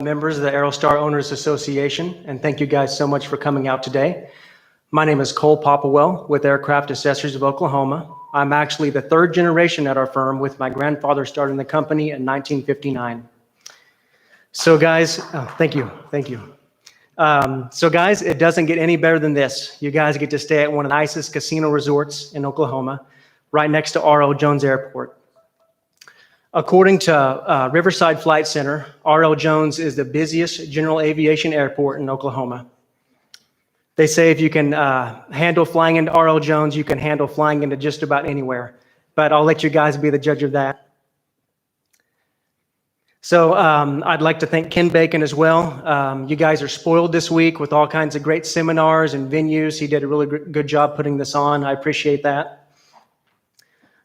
Members of the Aerostar Owners Association, and thank you guys so much for coming out today. My name is Cole Popplewell with Aircraft Accessories of Oklahoma. I'm actually the third generation at our firm, with my grandfather starting the company in 1959. So guys, thank you. So guys, it doesn't get any better than this. You guys get to stay at one of the nicest casino resorts in Oklahoma, right next to R.L. Jones Airport. According to Riverside Flight Center, R.L. Jones is the busiest general aviation airport in Oklahoma. They say if you can handle flying into R.L. Jones, you can handle flying into just about anywhere. But I'll let you guys be the judge of that. So I'd like to thank Ken Bacon as well. You guys are spoiled this week with all kinds of great seminars and venues. He did a really good job putting this on. I appreciate that.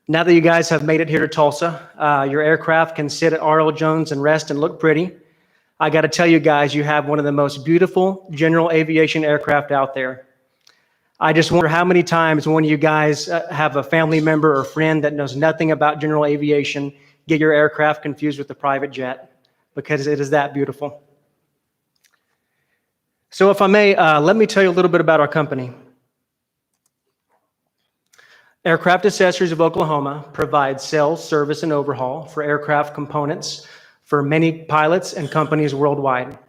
Now that you guys have made it here to Tulsa, your aircraft can sit at R.L. Jones and rest and look pretty. I got to tell you guys, you have one of the most beautiful general aviation aircraft out there. I just wonder how many times when you guys have a family member or friend that knows nothing about general aviation, get your aircraft confused with a private jet, because it is that beautiful. So if I may, let me tell you a little bit about our company. Aircraft Accessories of Oklahoma provides sales, service, and overhaul for aircraft components for many pilots and companies worldwide.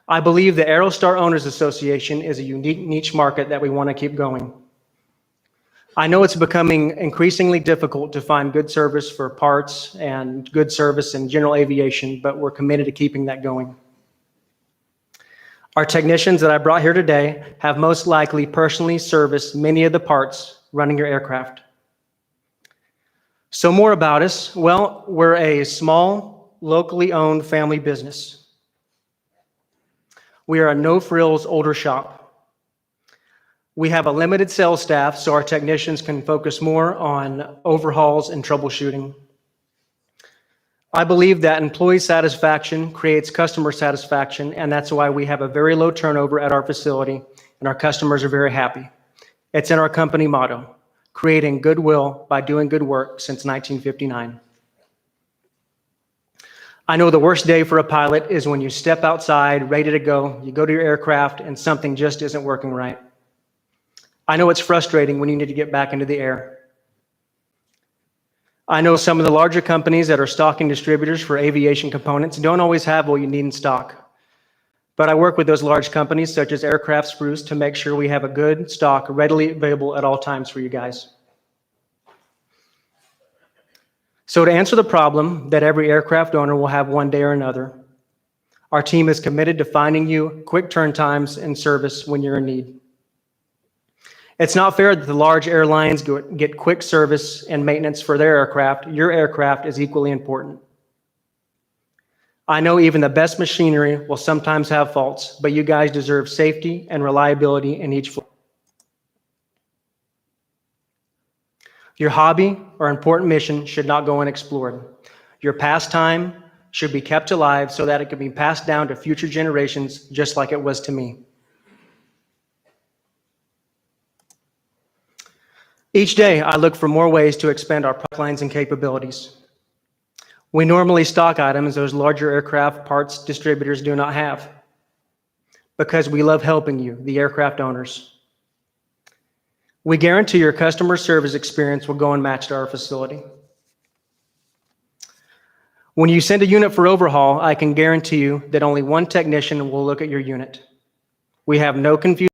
I believe the Aerostar Owners Association is a unique niche market that we want to keep going. I know it's becoming increasingly difficult to find good service for parts and good service in general aviation, but we're committed to keeping that going. Our technicians that I brought here today have most likely personally serviced many of the parts running your aircraft. So more about us. Well, we're a small, locally owned family business. We are a no-frills older shop. We have a limited sales staff, so our technicians can focus more on overhauls and troubleshooting. I believe that employee satisfaction creates customer satisfaction, and that's why we have a very low turnover at our facility, and our customers are very happy. It's in our company motto, creating goodwill by doing good work, since 1959. I know the worst day for a pilot is when you step outside, ready to go, you go to your aircraft, and something just isn't working right. I know it's frustrating when you need to get back into the air. I know some of the larger companies that are stocking distributors for aviation components don't always have what you need in stock. But I work with those large companies such as Aircraft Spruce to make sure we have a good stock readily available at all times for you guys. So to answer the problem that every aircraft owner will have one day or another, our team is committed to finding you quick turn times and service when you're in need. It's not fair that the large airlines get quick service and maintenance for their aircraft. Your aircraft is equally important. I know even the best machinery will sometimes have faults, but you guys deserve safety and reliability in each flight. Your hobby or important mission should not go unexplored. Your pastime should be kept alive so that it can be passed down to future generations, just like it was to me. Each day, I look for more ways to expand our product lines and capabilities. We normally stock items those larger aircraft parts distributors do not have, because we love helping you, the aircraft owners. We guarantee your customer service experience will go unmatched at our facility. When you send a unit for overhaul, I can guarantee you that only one technician will look at your unit. We have no confusion.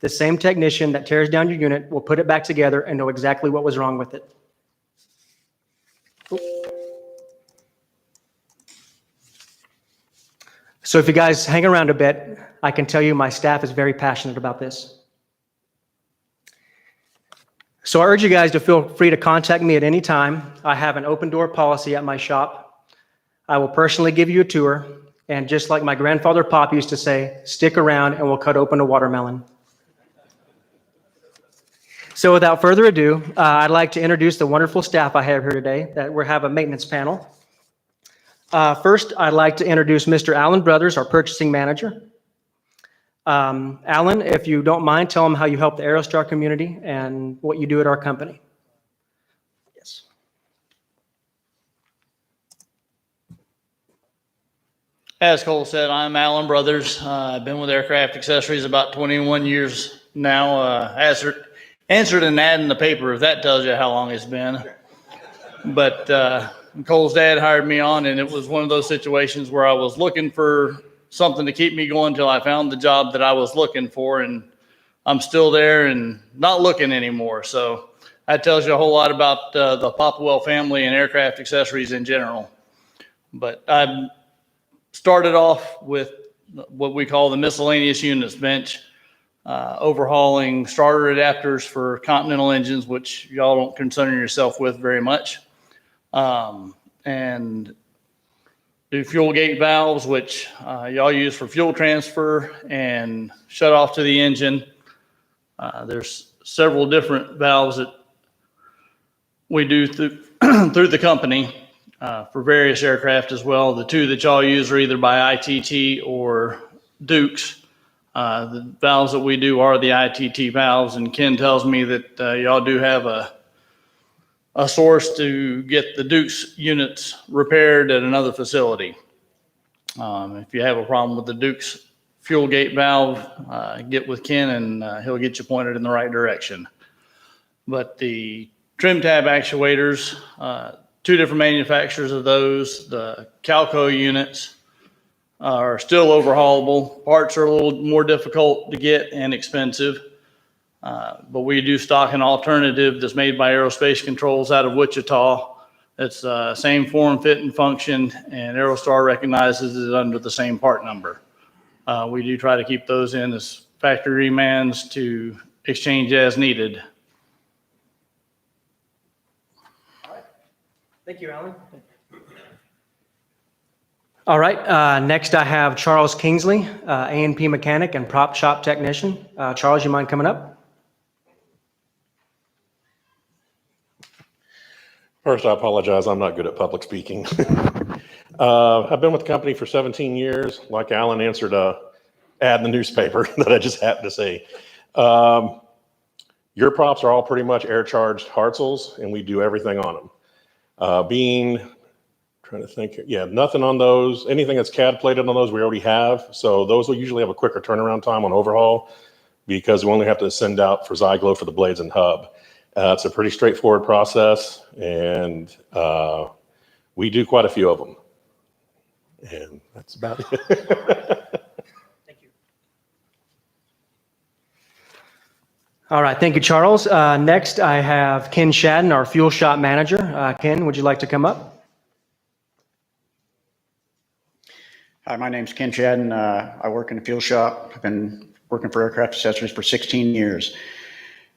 The same technician that tears down your unit will put it back together and know exactly what was wrong with it. So if you guys hang around a bit, I can tell you my staff is very passionate about this. So I urge you guys to feel free to contact me at any time. I have an open door policy at my shop. I will personally give you a tour. And just like my grandfather Pop used to say, stick around and we'll cut open a watermelon. So without further ado, I'd like to introduce the wonderful staff I have here today that we have a maintenance panel. First, I'd like to introduce Mr. Alan Brothers, our purchasing manager. Alan, if you don't mind, tell them how you help the Aerostar community and what you do at our company. Yes. As Cole said, I'm Alan Brothers. I've been with Aircraft Accessories about 21 years now. Answered an ad in the paper, if that tells you how long it's been. But Cole's dad hired me on, and it was one of those situations where I was looking for something to keep me going till I found the job that I was looking for, and I'm still there and not looking anymore. So that tells you a whole lot about the Popwell family and Aircraft Accessories in general. But I started off with what we call the miscellaneous units bench, overhauling starter adapters for Continental engines, which y'all don't concern yourself with very much. And do fuel gate valves, which y'all use for fuel transfer and shut off to the engine. There's several different valves that we do through, through the company for various aircraft as well. The two that y'all use are either by ITT or Dukes. The valves that we do are the ITT valves, and Ken tells me that y'all do have a source to get the Dukes units repaired at another facility. If you have a problem with the Dukes fuel gate valve, get with Ken and he'll get you pointed in the right direction. But the trim tab actuators, two different manufacturers of those. The Calco units are still overhaulable. Parts are a little more difficult to get and expensive. But we do stock an alternative that's made by Aerospace Controls out of Wichita. It's same form, fit, and function, and Aerostar recognizes it under the same part number. We do try to keep those in as factory remands to exchange as needed. All right. Thank you, Alan. All right, next I have Charles Kingsley, A&P mechanic and prop shop technician. Charles, you mind coming up? First, I apologize. I'm not good at public speaking. I've been with the company for 17 years. Like Alan answered a ad in the newspaper that I just happened to say. Your props are all pretty much air-charged Hartzels, and we do everything on them. Trying to think, yeah, nothing on those. Anything that's CAD plated on those, we already have. So those will usually have a quicker turnaround time on overhaul because we only have to send out for Zyglow for the blades and hub. It's a pretty straightforward process, and we do quite a few of them. And that's about it. Thank you. All right, thank you, Charles. Next, I have Ken Shadden, our fuel shop manager. Ken, would you like to come up? Hi, my name's Ken Shadden. I work in a fuel shop. I've been working for Aircraft Accessories for 16 years.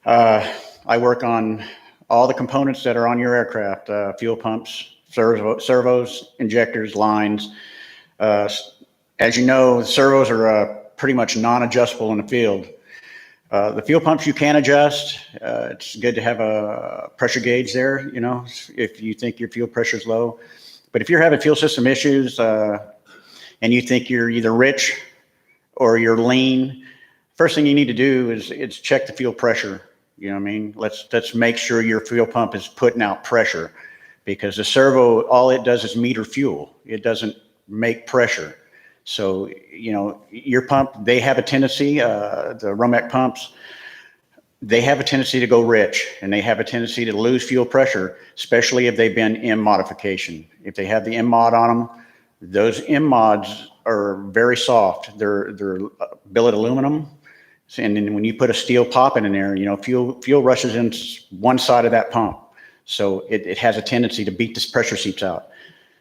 I work on all the components that are on your aircraft, fuel pumps, servos, injectors, lines. As you know, the servos are pretty much non-adjustable in the field. The fuel pumps you can adjust. It's good to have a pressure gauge there, you know, if you think your fuel pressure is low. But if you're having fuel system issues and you think you're either rich or you're lean, first thing you need to do is check the fuel pressure. You know what I mean? Let's make sure your fuel pump is putting out pressure, because the servo, all it does is meter fuel. It doesn't make pressure. So, you know, your pump, they have a tendency, the Romex pumps, they have a tendency to go rich, and they have a tendency to lose fuel pressure, especially if they've been M modification. If they have the M mod on them, those M mods are very soft. They're billet aluminum. And then when you put a steel poppet in there, you know, fuel rushes in one side of that pump. So it has a tendency to beat the pressure seeps out.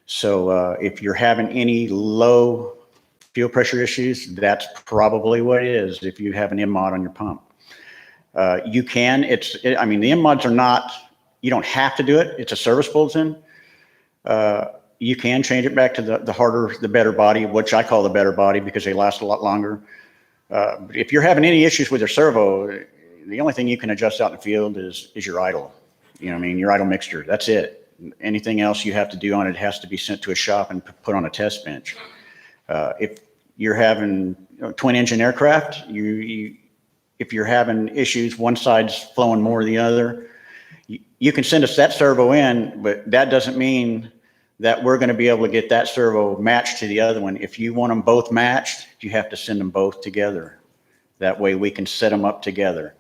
So if you're having any low fuel pressure issues, that's probably what it is if you have an M mod on your pump. You can, I mean, the M mods are not, you don't have to do it. It's a service bulletin. You can change it back to the harder, the better body, which I call the better body because they last a lot longer. If you're having any issues with your servo, the only thing you can adjust out in the field is your idle. You know what I mean? Your idle mixture. That's it. Anything else you have to do on it has to be sent to a shop and put on a test bench. If you're having twin engine aircraft, if you're having issues, one side's flowing more than the other, you can send us that servo in, but that doesn't mean that we're going to be able to get that servo matched to the other one. If you want them both matched, you have to send them both together. That way we can set them up together.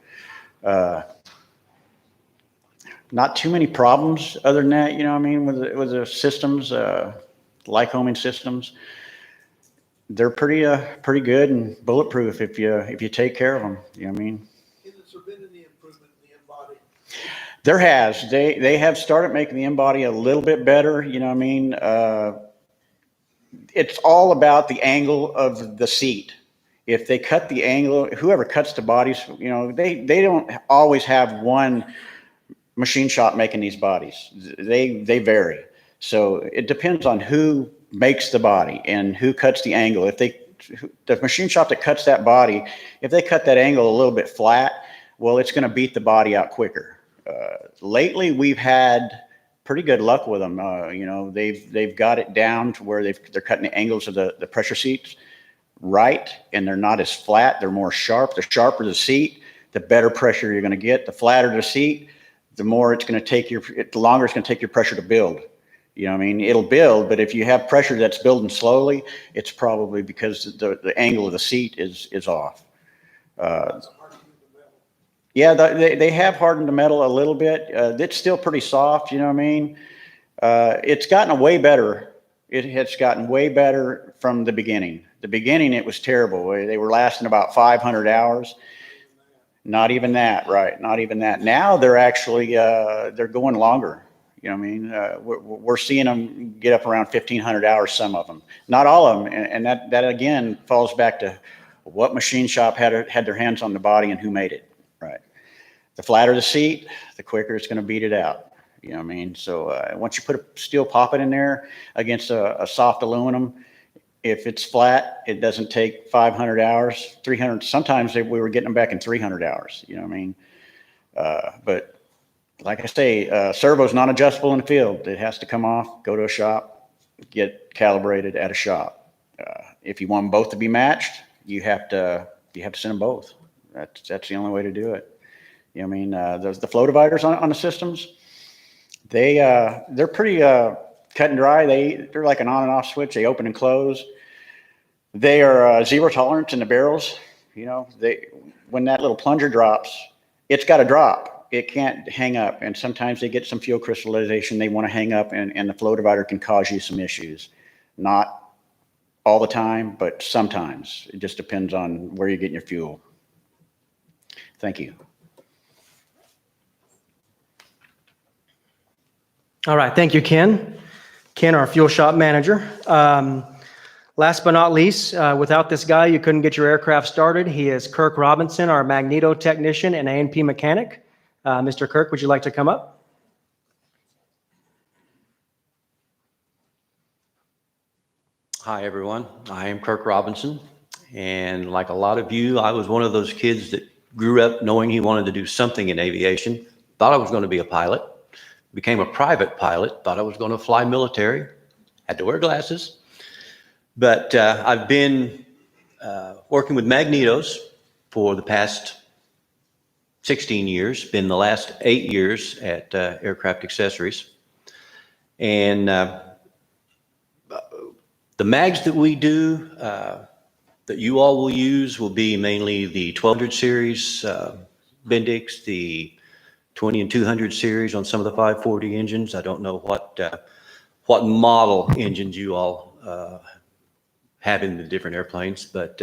Not too many problems other than that, you know what I mean, with the systems, Lycoming systems. They're pretty good and bulletproof if you take care of them, you know what I mean? Has there been any improvement in the in-body? There has. They have started making the in-body a little bit better, you know what I mean? It's all about the angle of the seat. If they cut the angle, whoever cuts the bodies, you know, they don't always have one machine shop making these bodies. They vary. So it depends on who makes the body and who cuts the angle. If the machine shop that cuts that body, if they cut that angle a little bit flat, well, it's going to beat the body out quicker. Lately, we've had pretty good luck with them. You know, they've got it down to where they're cutting the angles of the pressure seats right, and they're not as flat. They're more sharp. The sharper the seat, the better pressure you're going to get. The flatter the seat, the more it's going to take the longer it's going to take your pressure to build. You know what I mean? It'll build, but if you have pressure that's building slowly, it's probably because the angle of the seat is off. Yeah, they have hardened the metal a little bit. It's still pretty soft, you know what I mean? It's gotten way better. It has gotten way better from the beginning. The beginning, it was terrible. They were lasting about 500 hours. Not even that, right? Not even that. Now they're actually, they're going longer. You know what I mean? We're seeing them get up around 1,500 hours, some of them. Not all of them. And that again falls back to what machine shop had their hands on the body and who made it, right? The flatter the seat, the quicker it's going to beat it out. You know what I mean? So once you put a steel poppet in there against a soft aluminum, if it's flat, it doesn't take 500 hours, 300. Sometimes we were getting them back in 300 hours. You know what I mean? But like I say, servo's not adjustable in the field. It has to come off, go to a shop, get calibrated at a shop. If you want them both to be matched, you have to send them both. That's the only way to do it. You know what I mean? The flow dividers on the systems, they're pretty cut and dry. They're like an on and off switch. They open and close. They are zero tolerance in the barrels. You know, when that little plunger drops, it's got to drop. It can't hang up. And sometimes they get some fuel crystallization. They want to hang up, and the flow divider can cause you some issues. Not all the time, but sometimes. It just depends on where you're getting your fuel. Thank you. All right, thank you, Ken. Ken, our fuel shop manager. Last but not least, without this guy, you couldn't get your aircraft started. He is Kirk Robinson, our Magneto technician and A&P mechanic. Mr. Kirk, would you like to come up? Hi, everyone. I am Kirk Robinson. And like a lot of you, I was one of those kids that grew up knowing he wanted to do something in aviation, thought I was going to be a pilot, became a private pilot, thought I was going to fly military, had to wear glasses. But I've been working with Magnetos for the past 16 years, been the last 8 years at Aircraft Accessories. And the mags that we do, that you all will use, will be mainly the 1200 series Bendix, the 20 and 200 series on some of the 540 engines. I don't know what model engines you all have in the different airplanes, but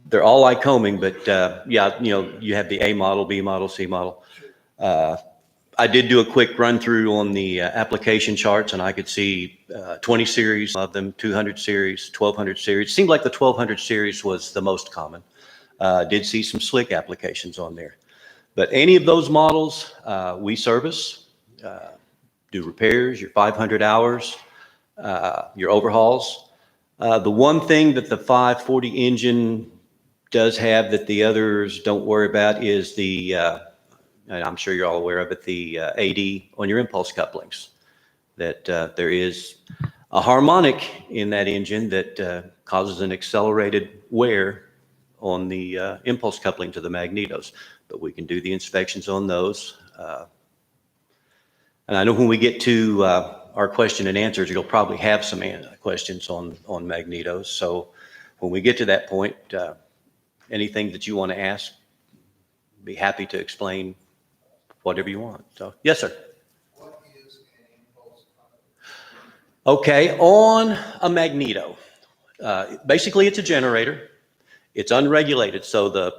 they're all Lycoming. But yeah, you know, you have the A model, B model, C model. I did do a quick run through on the application charts, and I could see 20 series of them, 200 series, 1200 series. Seemed like the 1200 series was the most common. Did see some slick applications on there. But any of those models, we service, do repairs, your 500 hours, your overhauls. The one thing that the 540 engine does have that the others don't worry about is the, and I'm sure you're all aware of it, the AD on your impulse couplings. That there is a harmonic in that engine that causes an accelerated wear on the impulse coupling to the Magnetos. But we can do the inspections on those. And I know when we get to our question and answers, you'll probably have some questions on Magnetos. So when we get to that point, anything that you want to ask, be happy to explain whatever you want. So, yes, sir. What is an impulse coupler? Okay, on a magneto, basically it's a generator. It's unregulated, so the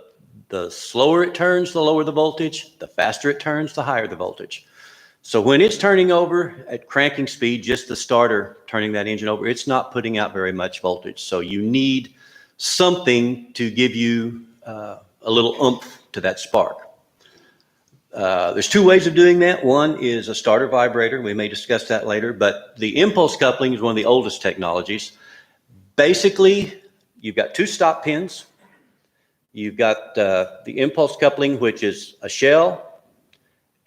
slower it turns, the lower the voltage. The faster it turns, the higher the voltage. So when it's turning over at cranking speed, just the starter turning that engine over, it's not putting out very much voltage. So you need something to give you a little oomph to that spark. There's two ways of doing that. One is a starter vibrator. We may discuss that later, but the impulse coupling is one of the oldest technologies. Basically, you've got two stop pins. You've got the impulse coupling, which is a shell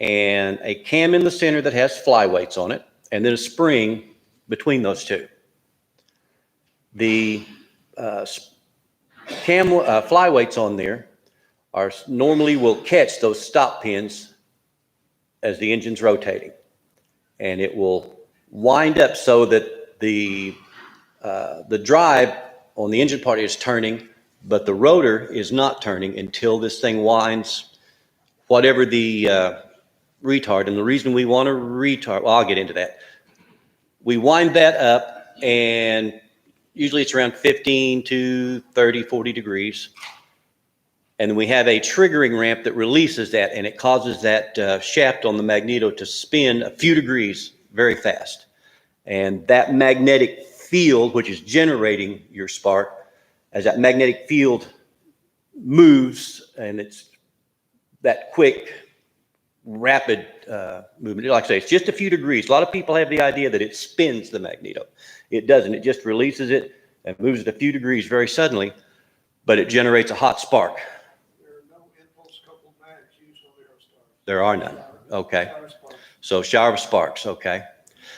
and a cam in the center that has flyweights on it, and then a spring between those two. The flyweights on there normally will catch those stop pins as the engine's rotating, and it will wind up so that the drive on the engine part is turning, but the rotor is not turning until this thing winds whatever the retard. And the reason we want to retard, well, I'll get into that. We wind that up, and usually it's around 15 to 30, 40 degrees. And then we have a triggering ramp that releases that, and it causes that shaft on the magneto to spin a few degrees very fast. And that magnetic field, which is generating your spark, as that magnetic field moves, and it's that quick, rapid movement. Like I say, it's just a few degrees. A lot of people have the idea that it spins the magneto. It doesn't. It just releases it and moves it a few degrees very suddenly, but it generates a hot spark. There are no impulse coupled mags used on Aerostars. There are none. Okay. Shower sparks. So shower of sparks. Okay.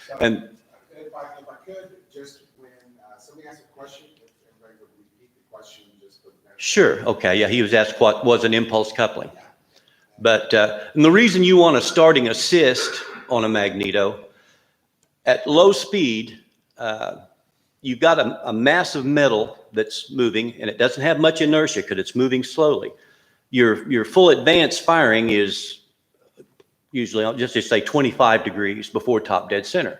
So, And if I could, just when somebody asks a question, if everybody would repeat the question, just for the next. sure. Okay. Yeah. He was asked what was an impulse coupling. But and the reason you want a starting assist on a magneto, at low speed, you've got a mass of metal that's moving, and it doesn't have much inertia because it's moving slowly. Your full advance firing is usually, I'll just say 25 degrees before top dead center.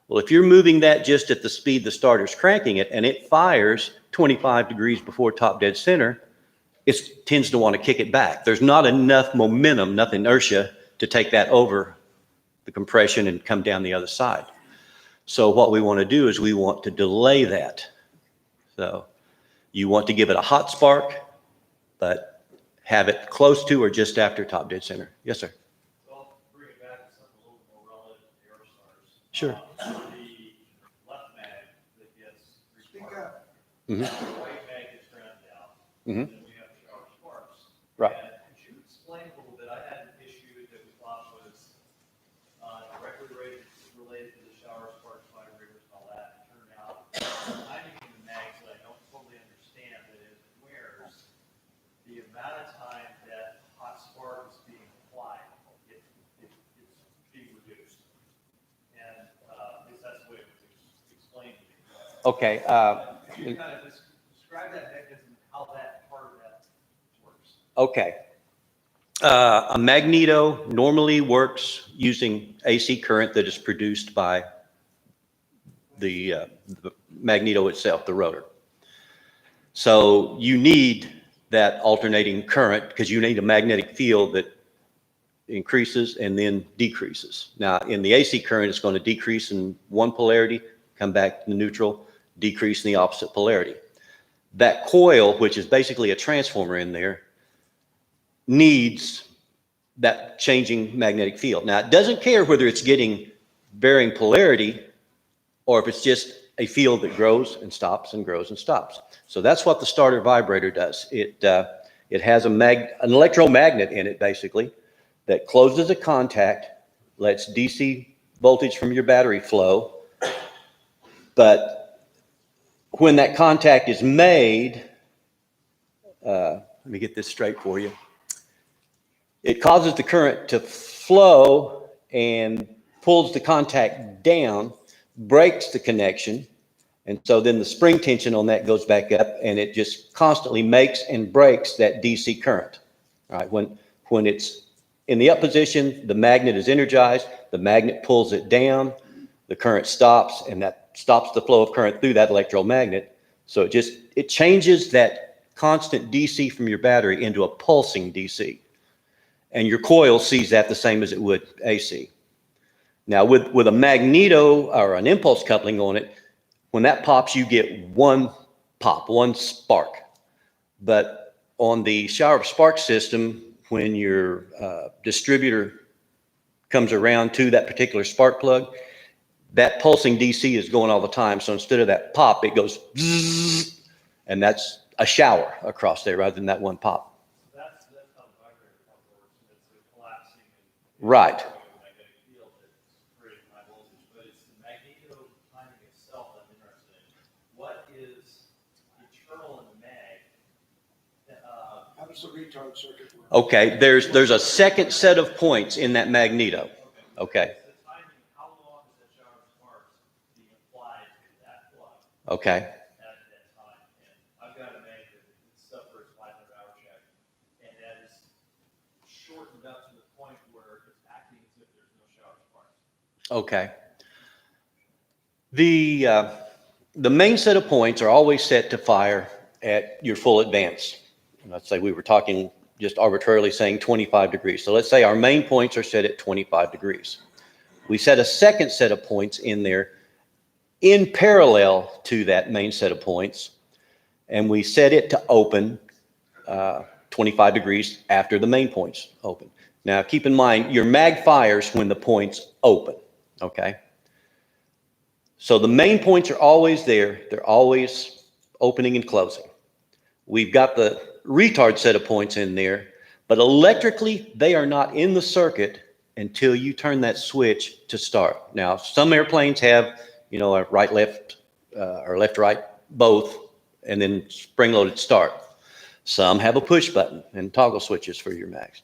Well, if you're moving that just at the speed the starter's cranking it, and it fires 25 degrees before top dead center, it tends to want to kick it back. There's not enough momentum, enough inertia to take that over the compression and come down the other side. So what we want to do is we want to delay that. So you want to give it a hot spark, but have it close to or just after top dead center. Yes, sir. Well, bring it back to something a little more relative to Aerostars. Sure. The left mag that gets Speak resparked, up. Mhm. the right mag gets ground down. Mhm. And then we have shower sparks. Right. And could you explain a little bit? I had an issue that we thought was directly related to the shower sparks, vibrators, and all that. It turned out timing in the mags that I don't totally understand, that as it wears, the amount of time that hot spark is being applied, it's being reduced. And at least that's the way it was explained to me. Okay. Can you kind of describe that mechanism, how that part of that works? Okay. A magneto normally works using AC current that is produced by the magneto itself, the rotor. So you need that alternating current because you need a magnetic field that increases and then decreases. Now, in the AC current, it's going to decrease in one polarity, come back to neutral, decrease in the opposite polarity. That coil, which is basically a transformer in there, needs that changing magnetic field. Now, it doesn't care whether it's getting varying polarity or if it's just a field that grows and stops and grows and stops. So that's what the starter vibrator does. It has an electromagnet in it, basically, that closes a contact, lets DC voltage from your battery flow, but when that contact is made, let me get this straight for you. It causes the current to flow, and pulls the contact down, breaks the connection. And so then the spring tension on that goes back up, and it just constantly makes and breaks that DC current. All right, when it's in the up position, the magnet is energized, the magnet pulls it down, the current stops, and that stops the flow of current through that electromagnet. So it changes that constant DC from your battery into a pulsing DC. And your coil sees that the same as it would AC. Now with a magneto or an impulse coupling on it, when that pops, you get one pop, one spark. But on the shower spark system, when your distributor comes around to that particular spark plug, that pulsing DC is going all the time. So instead of that pop, it goes zzz, and that's a shower across there rather than that one pop. That's how the vibrator pump works, and it's a collapsing and Right. magnetic field that's creating high voltage. But it's the magneto timing itself I'm interested in. What is eternal in the mag? How does the retard circuit work? Okay, there's a second set of points in that magneto. Okay, The timing, how long is that shower sparks being applied to that plug okay, at that time? And I've got a mag that it's stuff for its 500-hour check, and that is shortened up to the point where it's acting as if there's no shower sparks. okay. The main set of points are always set to fire at your full advance. Let's say we were talking just arbitrarily saying 25 degrees. So let's say our main points are set at 25 degrees. We set a second set of points in there in parallel to that main set of points, and we set it to open 25 degrees after the main points open. Now, keep in mind, your mag fires when the points open, okay? So the main points are always there. They're always opening and closing. We've got the retard set of points in there, but electrically, they are not in the circuit until you turn that switch to start. Now, some airplanes have, a right-left or left-right, both, and then spring-loaded start. Some have a push button and toggle switches for your mags.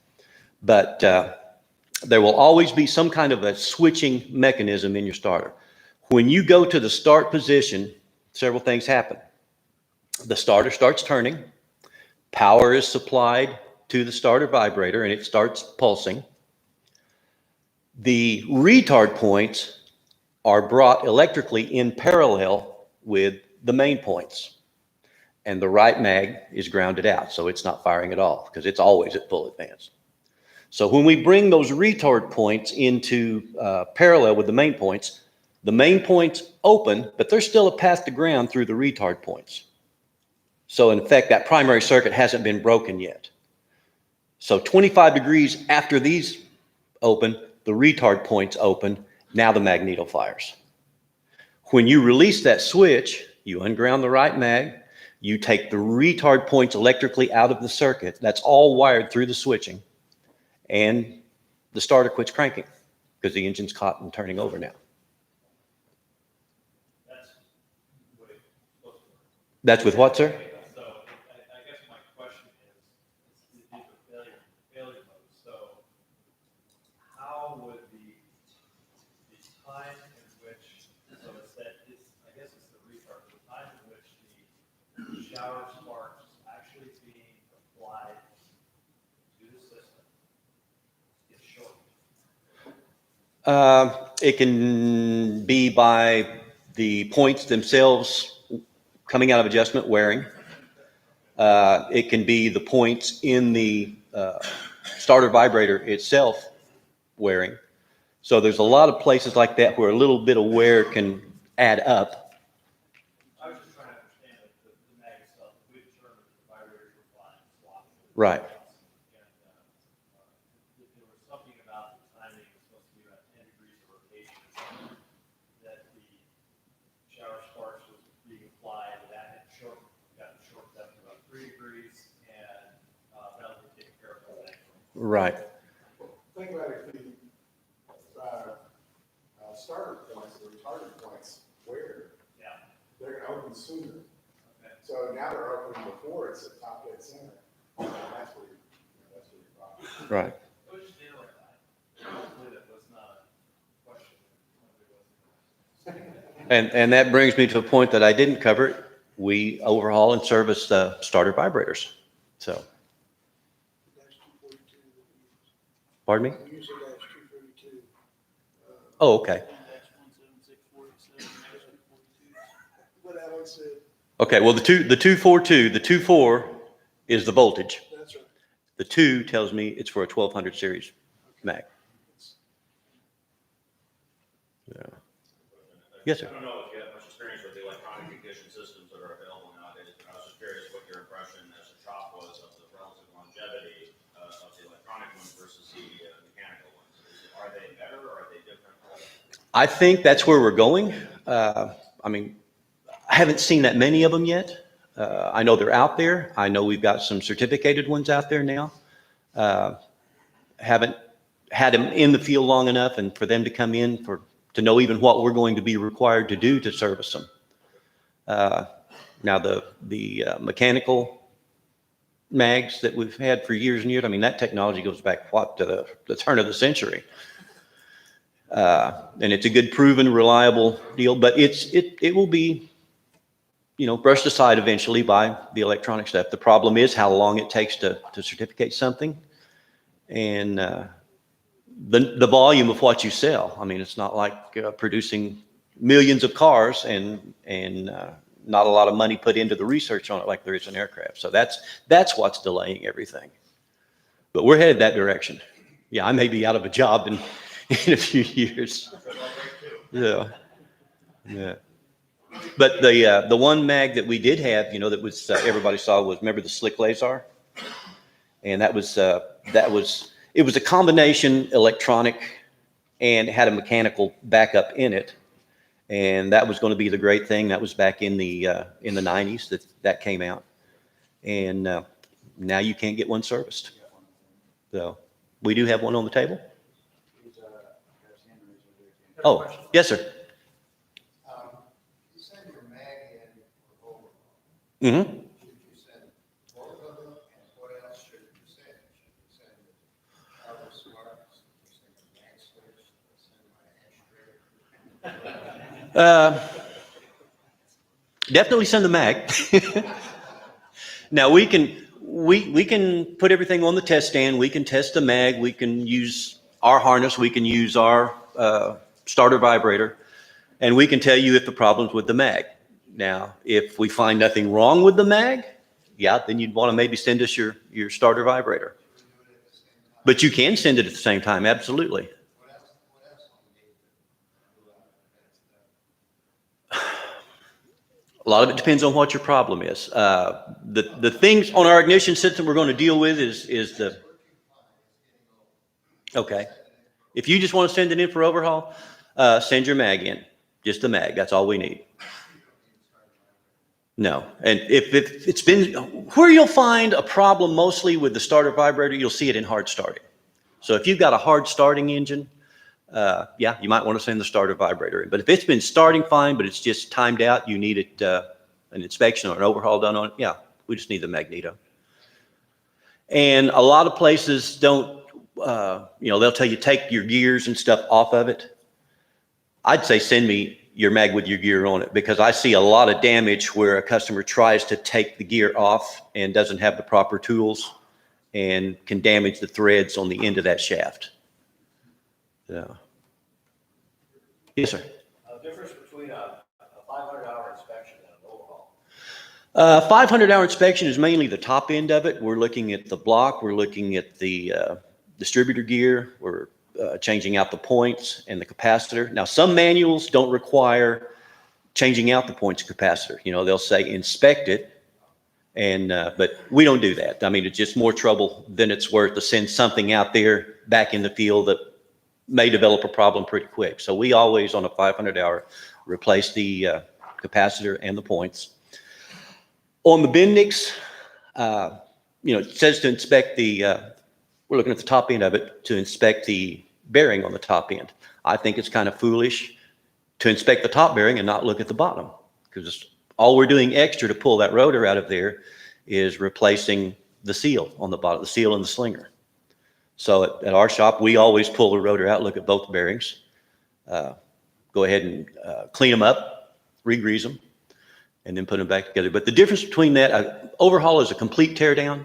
But there will always be some kind of a switching mechanism in your starter. When you go to the start position, several things happen. The starter starts turning, power is supplied to the starter vibrator, and it starts pulsing. The retard points are brought electrically in parallel with the main points, and the right mag is grounded out, so it's not firing at all because it's always at full advance. So when we bring those retard points into parallel with the main points open, but there's still a path to ground through the retard points. So in fact, that primary circuit hasn't been broken yet. So 25 degrees after these open, the retard points open, now the magneto fires. When you release that switch, you unground the right mag, you take the retard points electrically out of the circuit, that's all wired through the switching, and the starter quits cranking because the engine's caught and turning over now. That's what it's supposed to work. That's with what, sir? So I guess my question is the failure mode. So how would the time in which, so it's that, I guess it's the retard, the time in which the shower sparks actually being applied to the system is shortened? It can be by the points themselves coming out of adjustment wearing. It can be the points in the starter vibrator itself wearing. So there's a lot of places like that where a little bit of wear can add up. I was just trying to understand the mag itself. We determined the vibrators were fine, swapping. Right. And there was something about the timing, it was supposed to be about 10 degrees of rotation, that the shower sparks was being applied, that had gotten shortened up to about 3 degrees, and that would take care of that. Right. Think about it, the starter points, the retarded points, where Yeah. they're gonna open sooner. Okay. So now they're opening before it's at top dead center. That's where your problem. Right. It was just interesting. Hopefully that was not a question And that brings me to a point that I didn't cover. We overhaul and service the starter vibrators. So, That's 242. pardon me? Usually that's 232. Oh, okay. That's 17647, that's 242. What Alan said, Okay, well, the 242, the 24 is the voltage. that's right. The 2 tells me it's for a 1200 series mag. Yeah. Yes, sir. I don't know if you have much experience with the electronic ignition systems that are available nowadays, but I was just curious what your impression as a shop was of the relative longevity of the electronic ones versus the mechanical ones. Are they better or are they different? I think that's where we're going. I mean, I haven't seen that many of them yet. I know they're out there. I know we've got some certificated ones out there now. Haven't had them in the field long enough and for them to come in to know even what we're going to be required to do to service them. Now the mechanical mags that we've had for years and years, I mean, that technology goes back to the turn of the century. And it's a good, proven, reliable deal, but it will be, brushed aside eventually by the electronic stuff. The problem is how long it takes to certificate something, and the volume of what you sell. I mean, it's not like producing millions of cars and not a lot of money put into the research on it like there is in aircraft. So that's what's delaying everything. But we're headed that direction. Yeah, I may be out of a job in a few years. Yeah. Yeah. But the one mag that we did have, that was everybody saw was, remember the slick laser? And it was a combination electronic and had a mechanical backup in it. And that was going to be the great thing. That was back in the 90s that came out. And now you can't get one serviced. So we do have one on the table. Oh, yes, sir. You send your mag in for overhaul. Mm-hmm. Should you send both of them, and what else should you send? Should you send other sparks, should you send a mag switch, send my actuator? Definitely send the mag. Now we can put everything on the test stand. We can test the mag. We can use our harness. We can use our starter vibrator, and we can tell you if the problem's with the mag. Now, if we find nothing wrong with the mag, yeah, then you'd want to maybe send us your starter vibrator. But you can send it at the same time, absolutely. What else do you need to do that? A lot of it depends on what your problem is. The things on our ignition system we're going to deal with is the, okay. If you just want to send it in for overhaul, send your mag in. Just the mag, that's all we need. No, and if it's been, where you'll find a problem mostly with the starter vibrator, you'll see it in hard starting. So if you've got a hard starting engine, yeah, you might want to send the starter vibrator in. But if it's been starting fine, but it's just timed out, you need it, an inspection or an overhaul done on it, yeah, we just need the Magneto. And a lot of places don't, they'll tell you take your gears and stuff off of it. I'd say send me your mag with your gear on it, because I see a lot of damage where a customer tries to take the gear off and doesn't have the proper tools and can damage the threads on the end of that shaft. Yeah. Yes, sir. Difference between a 500-hour inspection and an overhaul. 500-hour inspection is mainly the top end of it. We're looking at the block. We're looking at the distributor gear. We're changing out the points and the capacitor. Now, some manuals don't require changing out the points and capacitor. They'll say inspect it, and but we don't do that. I mean, it's just more trouble than it's worth to send something out there back in the field that may develop a problem pretty quick. So we always, on a 500-hour, replace the capacitor and the points. On the Bendix, it says to inspect we're looking at the top end of it, to inspect the bearing on the top end. I think it's kind of foolish to inspect the top bearing and not look at the bottom, because all we're doing extra to pull that rotor out of there is replacing the seal on the bottom, the seal and the slinger. So at our shop, we always pull the rotor out, look at both bearings, go ahead and clean them up, re-grease them, and then put them back together. But the difference between that, overhaul is a complete teardown.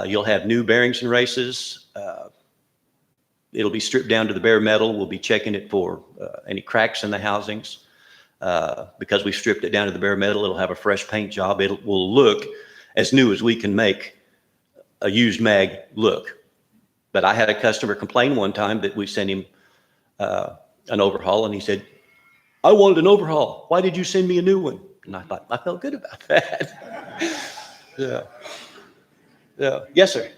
You'll have new bearings and races. It'll be stripped down to the bare metal. We'll be checking it for any cracks in the housings. Because we stripped it down to the bare metal, it'll have a fresh paint job. It will look as new as we can make a used mag look. But I had a customer complain one time that we sent him an overhaul, and he said, "I wanted an overhaul. Why did you send me a new one?" And I thought, I felt good about that. Yeah. Yeah. Yes, sir.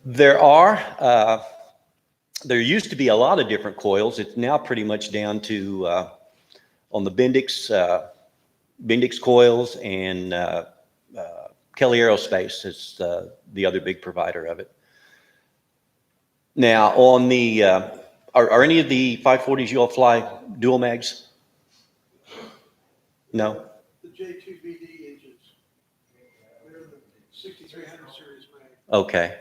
There are. There used to be a lot of different coils. It's now pretty much down to on the Bendix coils, and Kelly Aerospace is the other big provider of it. Now, on the are any of the 540s you all fly dual mags? No. The J2BD engines, they're the 6300 series mag. Okay.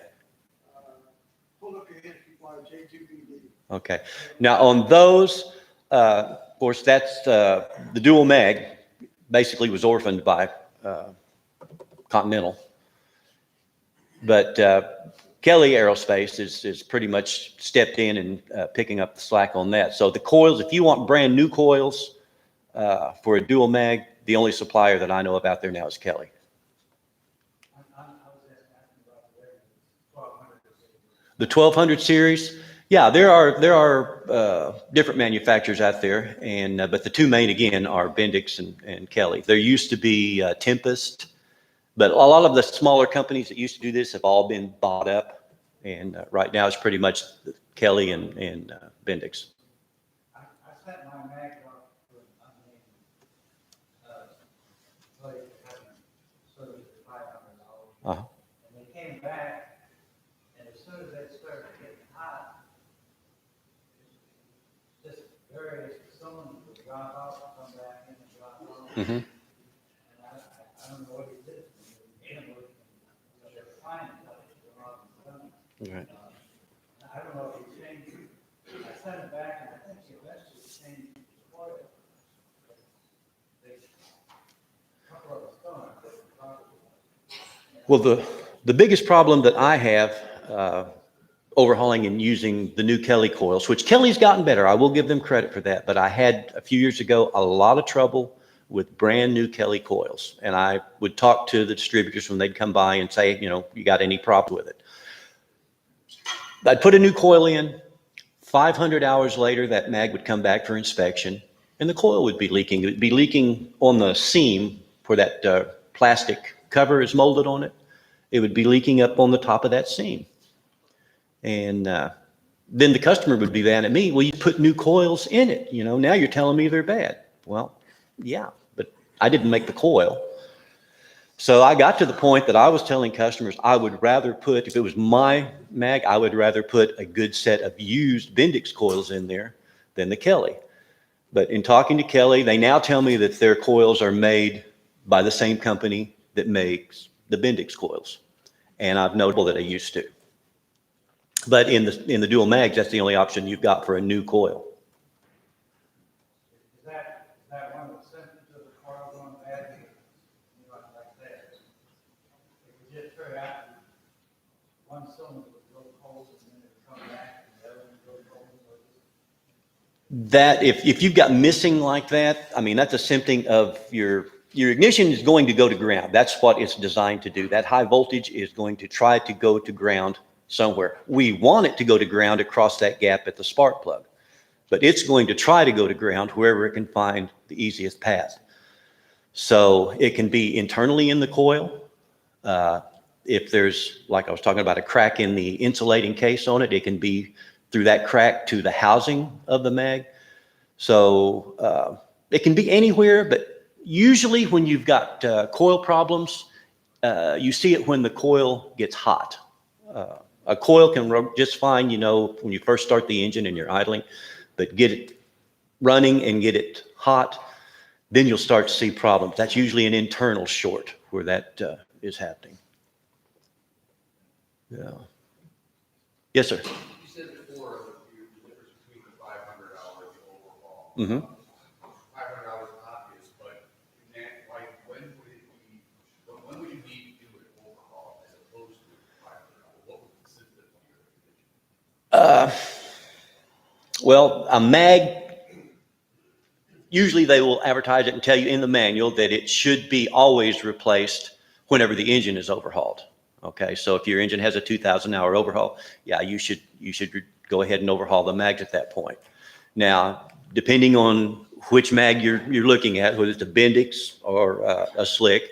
Pull up your hand if you fly a J2BD. Okay. Now on those, of course, that's the dual mag. Basically, was orphaned by Continental, but Kelly Aerospace is pretty much stepped in and picking up the slack on that. So the coils, if you want brand new coils for a dual mag, the only supplier that I know of out there now is Kelly. The 1200 series, yeah, there are different manufacturers out there, and but the two main again are Bendix and Kelly. There used to be Tempest, but a lot of the smaller companies that used to do this have all been bought up, and right now it's pretty much Kelly and Bendix. I set my mag up with, so it was $500. Uh-huh. And they came back, and as soon as they started getting hot, just various cylinders would drop out, come back in and drop out. Mm-hmm. And I don't know what he did. They were fine, Right. I don't know if he changed it. I sent it back, and I think he eventually changed the oil. A couple of us gone, Well, the biggest problem that I have overhauling and using the new Kelly coils, which Kelly's gotten better, I will give them credit for that, but I had a few years ago a lot of trouble with brand new Kelly coils, and I would talk to the distributors when they'd come by and say, you know, you got any problem with it? I'd put a new coil in. 500 hours later, that mag would come back for inspection, and the coil would be leaking. It would be leaking on the seam where that plastic cover is molded on it. It would be leaking up on the top of that seam. And then the customer would be mad at me. Well, you put new coils in it. You know, now you're telling me they're bad. Well, yeah, but I didn't make the coil. So I got to the point that I was telling customers I would rather put, if it was my mag, I would rather put a good set of used Bendix coils in there than the Kelly. But in talking to Kelly, they now tell me that their coils are made by the same company that makes the Bendix coils. And I've noted that they used to. But in the dual mags, that's the only option you've got for a new coil. Is that one of the symptoms of the car going bad? You know, like that. If you just turn out, one cylinder would go cold and then it would come back and the other one would go cold. That if you've got missing like that, I mean, that's a symptom of your ignition is going to go to ground. That's what it's designed to do. That high voltage is going to try to go to ground somewhere. We want it to go to ground across that gap at the spark plug, but it's going to try to go to ground wherever it can find the easiest path. So it can be internally in the coil. If there's, like I was talking about, a crack in the insulating case on it, it can be through that crack to the housing of the mag. So it can be anywhere, but usually when you've got coil problems, you see it when the coil gets hot. A coil can run just fine, you know, when you first start the engine and you're idling, but get it running and get it hot, then you'll start to see problems. That's usually an internal short where that is happening. Yeah. Yes, sir. You said before, Mm-hmm. $500 is obvious, but like, when would you need to do an overhaul as opposed to $500? What would consist of your condition? Well, a mag, usually they will advertise it and tell you in the manual that it should be always replaced whenever the engine is overhauled. Okay, so if your engine has a 2,000-hour overhaul, yeah, you should go ahead and overhaul the mags at that point. Now, depending on which mag you're looking at, whether it's a Bendix or a Slick,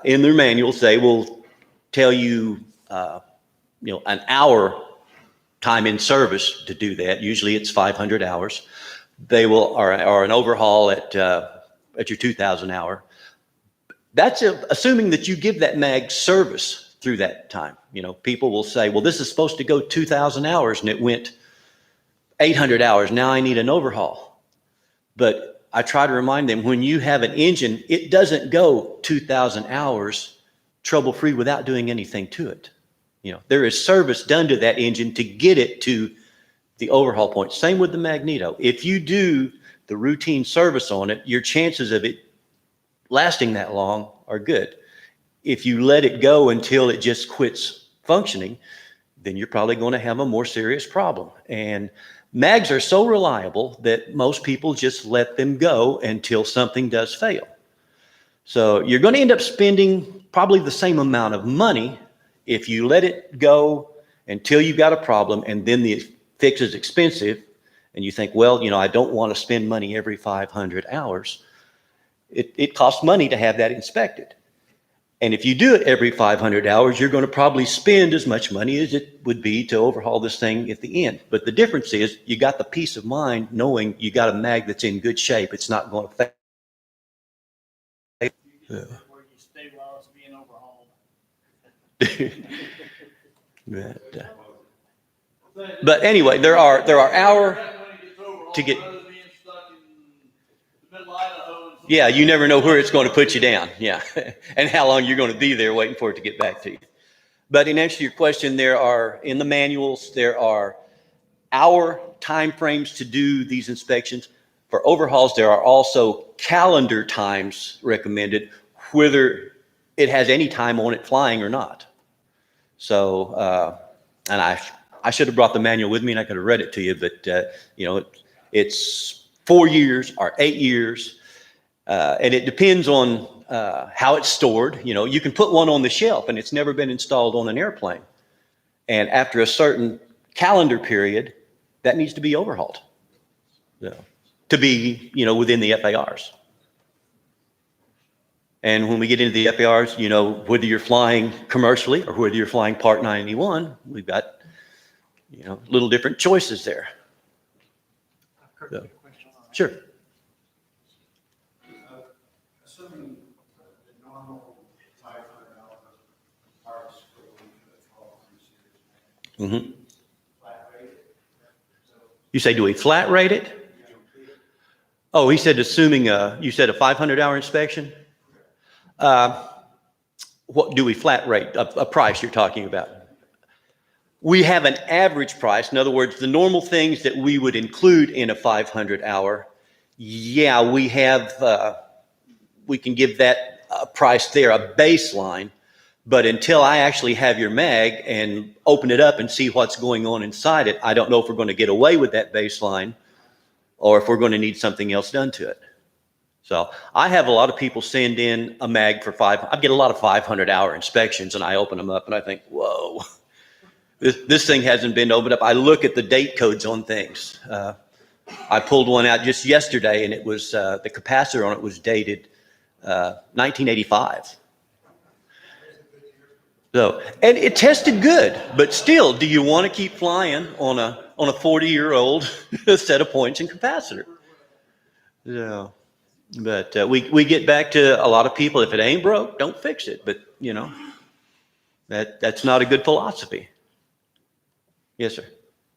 in their manuals they will tell you, an hour time in service to do that. Usually it's 500 hours. They will, or an overhaul at your 2,000 hour. That's assuming that you give that mag service through that time. People will say, well, this is supposed to go 2,000 hours and it went 800 hours. Now I need an overhaul. But I try to remind them, when you have an engine, it doesn't go 2,000 hours trouble-free without doing anything to it. There is service done to that engine to get it to the overhaul point. Same with the Magneto. If you do the routine service on it, your chances of it lasting that long are good. If you let it go until it just quits functioning, then you're probably going to have a more serious problem. And mags are so reliable that most people just let them go until something does fail. So you're going to end up spending probably the same amount of money if you let it go until you've got a problem, and then the fix is expensive, and you think, well, I don't want to spend money every 500 hours. It costs money to have that inspected. And if you do it every 500 hours, you're going to probably spend as much money as it would be to overhaul this thing at the end. But the difference is you got the peace of mind knowing you got a mag that's in good shape. It's not going to fail. Where you stay while it's being overhauled. But anyway, there are hour to get. Yeah, you never know where it's going to put you down. Yeah, and how long you're going to be there waiting for it to get back to you. But in answer to your question, in the manuals, there are hour time frames to do these inspections. For overhauls, there are also calendar times recommended, whether it has any time on it flying or not. So, and I should have brought the manual with me and I could have read it to you, but it's 4 years or 8 years. And it depends on how it's stored. You can put one on the shelf and it's never been installed on an airplane. And after a certain calendar period, that needs to be overhauled to be, within the FARs. And when we get into the FARs, whether you're flying commercially or whether you're flying Part 91, we've got, little different choices there. So, sure. Assuming the normal $500 parts for the 12 series, flat rate. You say, do we flat rate it? Oh, he said, assuming you said a 500-hour inspection? What do we flat rate? A price you're talking about? We have an average price. In other words, the normal things that we would include in a 500-hour, yeah, we have, we can give that a price there, a baseline. But until I actually have your mag and open it up and see what's going on inside it, I don't know if we're going to get away with that baseline or if we're going to need something else done to it. So I have a lot of people send in a mag for I get a lot of 500-hour inspections, and I open them up and I think, whoa, this thing hasn't been opened up. I look at the date codes on things. I pulled one out just yesterday, and it was the capacitor on it was dated 1985. So, and it tested good, but still, do you want to keep flying on a 40-year-old set of points and capacitor? Yeah. But we get back to a lot of people, if it ain't broke, don't fix it. But, that's not a good philosophy. Yes, sir.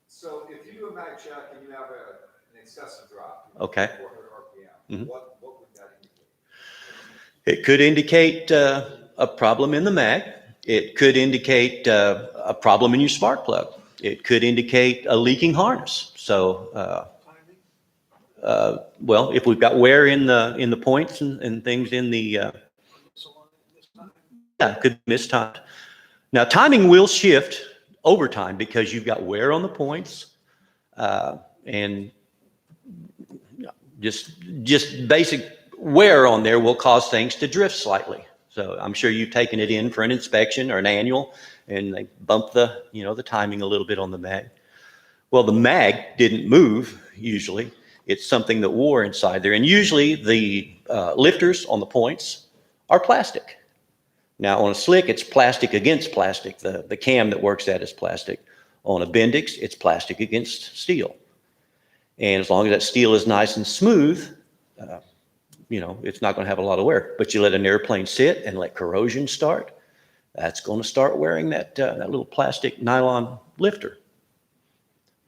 So if you do a mag check and you have an excessive drop, Okay. 400 RPM, what would that indicate? It could indicate a problem in the mag. It could indicate a problem in your spark plug. It could indicate a leaking harness. So Well, if we've got wear in the points and things in the, yeah, could miss time. Now, timing will shift over time because you've got wear on the points, and just basic wear on there will cause things to drift slightly. So I'm sure you've taken it in for an inspection or an annual, and they bump the, the timing a little bit on the mag. Well, the mag didn't move usually. It's something that wore inside there. And usually the lifters on the points are plastic. Now on a slick, it's plastic against plastic. The cam that works that is plastic. On a Bendix, it's plastic against steel. And as long as that steel is nice and smooth, it's not going to have a lot of wear. But you let an airplane sit and let corrosion start, that's going to start wearing that little plastic nylon lifter.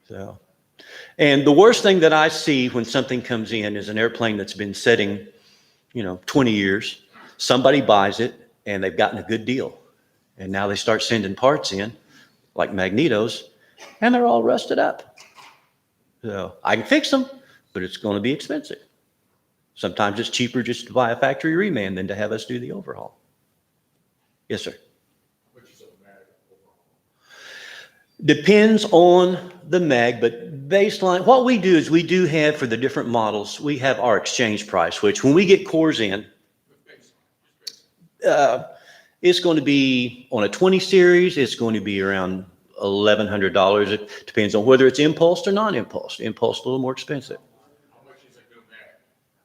So, and the worst thing that I see when something comes in is an airplane that's been sitting, 20 years. Somebody buys it and they've gotten a good deal. And now they start sending parts in, like Magnetos, and they're all rusted up. So I can fix them, but it's going to be expensive. Sometimes it's cheaper just to buy a factory reman than to have us do the overhaul. Yes, sir. Depends on the mag, but baseline, what we do is we do have for the different models, we have our exchange price, which when we get cores in, it's going to be on a 20 series, it's going to be around $1,100. It depends on whether it's impulsed or non-impulsed. Impulsed a little more expensive. How much is a new mag?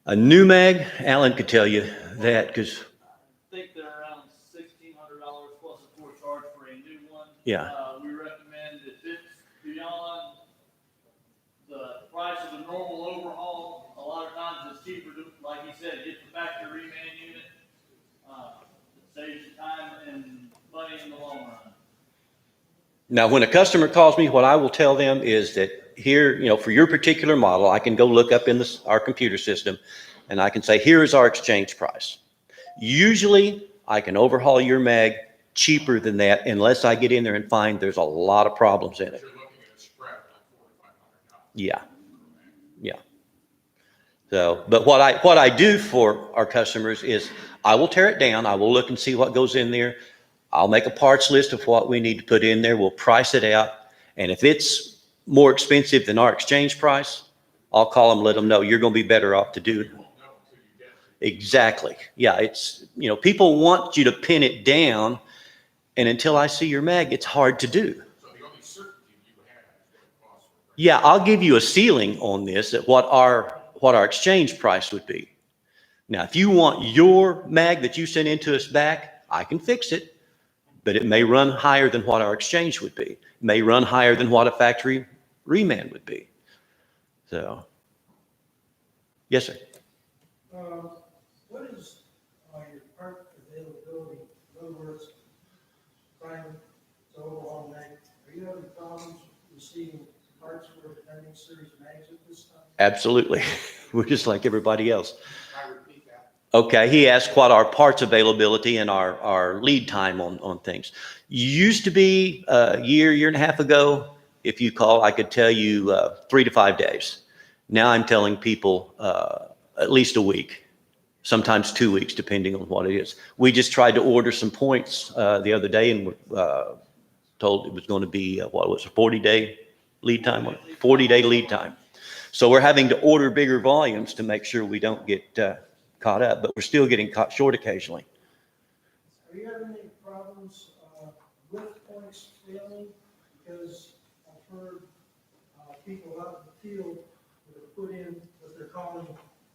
A new mag, Alan could tell you that because, I think they're around $1,600 plus a port charge for a new one. yeah. We recommend if it's beyond the price of a normal overhaul, a lot of times it's cheaper to, like he said, get the factory reman unit. It saves you time and money in the long run. Now, when a customer calls me, what I will tell them is that here, for your particular model, I can go look up in our computer system and I can say, here is our exchange price. Usually I can overhaul your mag cheaper than that unless I get in there and find there's a lot of problems in it. You're looking at a spread like $4,500. Yeah. Yeah. So, but what I do for our customers is I will tear it down. I will look and see what goes in there. I'll make a parts list of what we need to put in there. We'll price it out. And if it's more expensive than our exchange price, I'll call them, let them know you're going to be better off to do it. Exactly. Yeah. It's, people want you to pin it down. And until I see your mag, it's hard to do. So the only certainty you have is what it costs. Yeah. I'll give you a ceiling on this at what our exchange price would be. Now, if you want your mag that you sent into us back, I can fix it, but it may run higher than what our exchange would be. It may run higher than what a factory reman would be. So, yes, sir. What is your part availability? In other words, trying to overhaul mag, are you having problems receiving parts for the pending series mags at this time? Absolutely. We're just like everybody else. I repeat that. Okay, he asked what our parts availability and our lead time on things. Used to be a year and a half ago, if you call, I could tell you 3 to 5 days. Now I'm telling people at least a week, sometimes 2 weeks, depending on what it is. We just tried to order some points the other day and were told it was going to be, a 40-day lead time? 40-day lead time. So we're having to order bigger volumes to make sure we don't get caught up, but we're still getting caught short occasionally. Are you having any problems with points failing? Because I've heard people out in the field that have put in what they're calling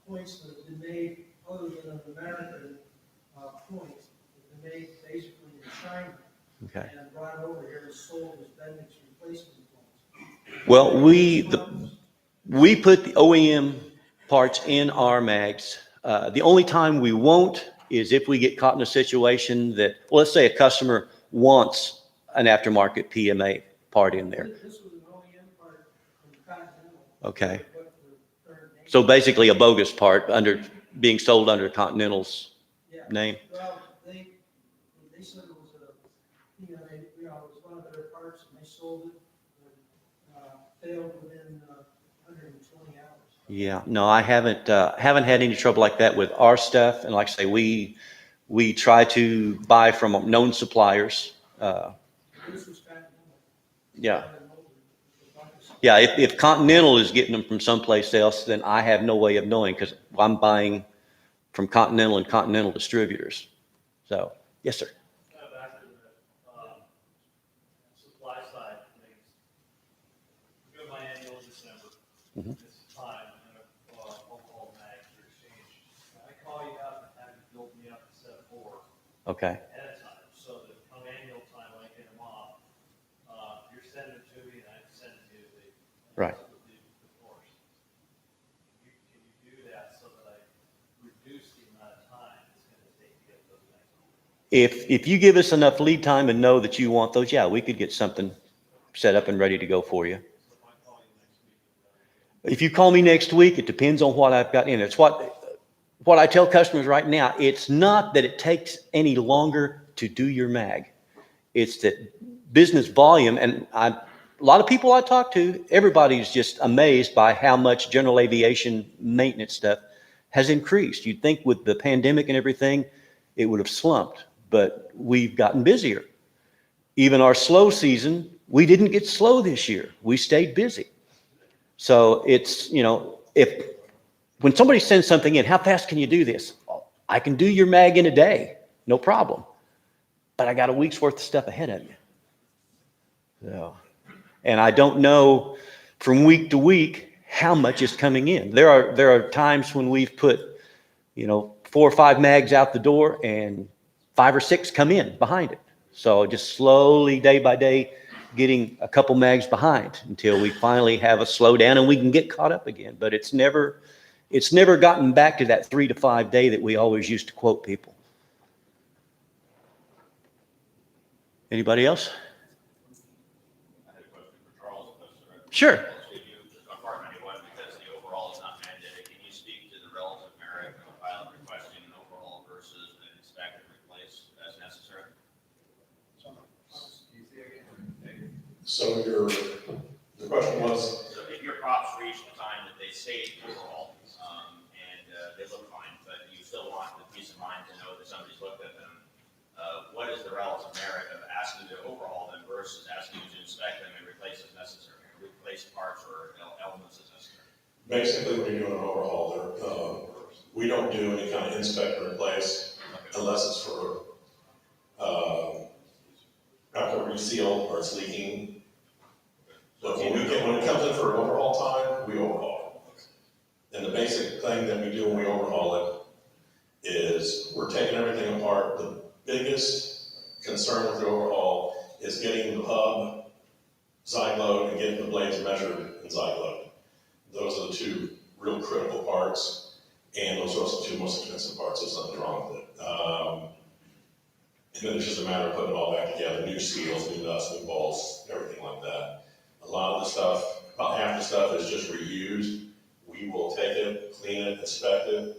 points that have been made other than an American point, that have been made basically in China. Okay. And brought over here and sold as Bendix replacement points. Well, we put the OEM parts in our mags. The only time we won't is if we get caught in a situation that, well, let's say a customer wants an aftermarket PMA part in there. This was an OEM part from Continental. Okay. What the third name- So basically a bogus part being sold under Continental's Yeah. name. Well, they said it was a, it was one of their parts and they sold it, failed within 120 hours. Yeah, no, I haven't had any trouble like that with our stuff. And like I say, we try to buy from known suppliers. This was kind of, Yeah. Yeah, if Continental is getting them from someplace else, then I have no way of knowing because I'm buying from Continental and Continental distributors. So, yes, sir. Kind of back to the, supply side of things. Go to my annual in December. Mhm. This time, I'm gonna, overhaul mags for exchange. I call you up and have you build me up a set of 4 Okay. ahead of time, so that come annual time, when I get them off, you're sending it to me and I send it to you. Right. The course. Can you do that so that I reduce the amount of time it's gonna take to get those mags? If you give us enough lead time and know that you want those, yeah, we could get something set up and ready to go for you. So if I call you next week, If you call me next week, it depends on what I've got in. It's what I tell customers right now. It's not that it takes any longer to do your mag. It's that business volume, and a lot of people I talk to, everybody's just amazed by how much general aviation maintenance stuff has increased. You'd think with the pandemic and everything, it would have slumped, but we've gotten busier. Even our slow season, we didn't get slow this year. We stayed busy. So it's, when somebody sends something in, how fast can you do this? I can do your mag in a day, no problem. But I got a week's worth of stuff ahead of you. So, and I don't know from week to week how much is coming in. There are times when we've put, 4 or 5 mags out the door and 5 or 6 come in behind it. So just slowly, day by day, getting a couple mags behind until we finally have a slowdown and we can get caught up again. But it's never gotten back to that 3 to 5 day that we always used to quote people. Anybody else? I had a question for Charles. Sure. Department one, because the overall is not mandated. Can you speak to the relative merit of a pilot requesting an overhaul versus an inspect and replace as necessary? So the question was, So if your props reach the time that they say overhaul, and they look fine, but you still want the peace of mind to know that somebody's looked at them, what is the relative merit of asking you to overhaul them versus asking you to inspect them and replace as necessary, or replace parts or elements as necessary? basically, when you're doing an overhaul, we don't do any kind of inspect and replace unless it's for after reseal or it's leaking. So when it comes in for an overhaul time, we overhaul it. And the basic thing that we do when we overhaul it is we're taking everything apart. The biggest concern with the overhaul is getting the hub side load and getting the blades measured in side load. Those are the 2 real critical parts, and those are also the 2 most expensive parts. There's nothing wrong with it. And then it's just a matter of putting it all back together, new seals, new nuts, new bolts, everything like that. A lot of the stuff, about half the stuff is just reused. We will take it, clean it, inspect it.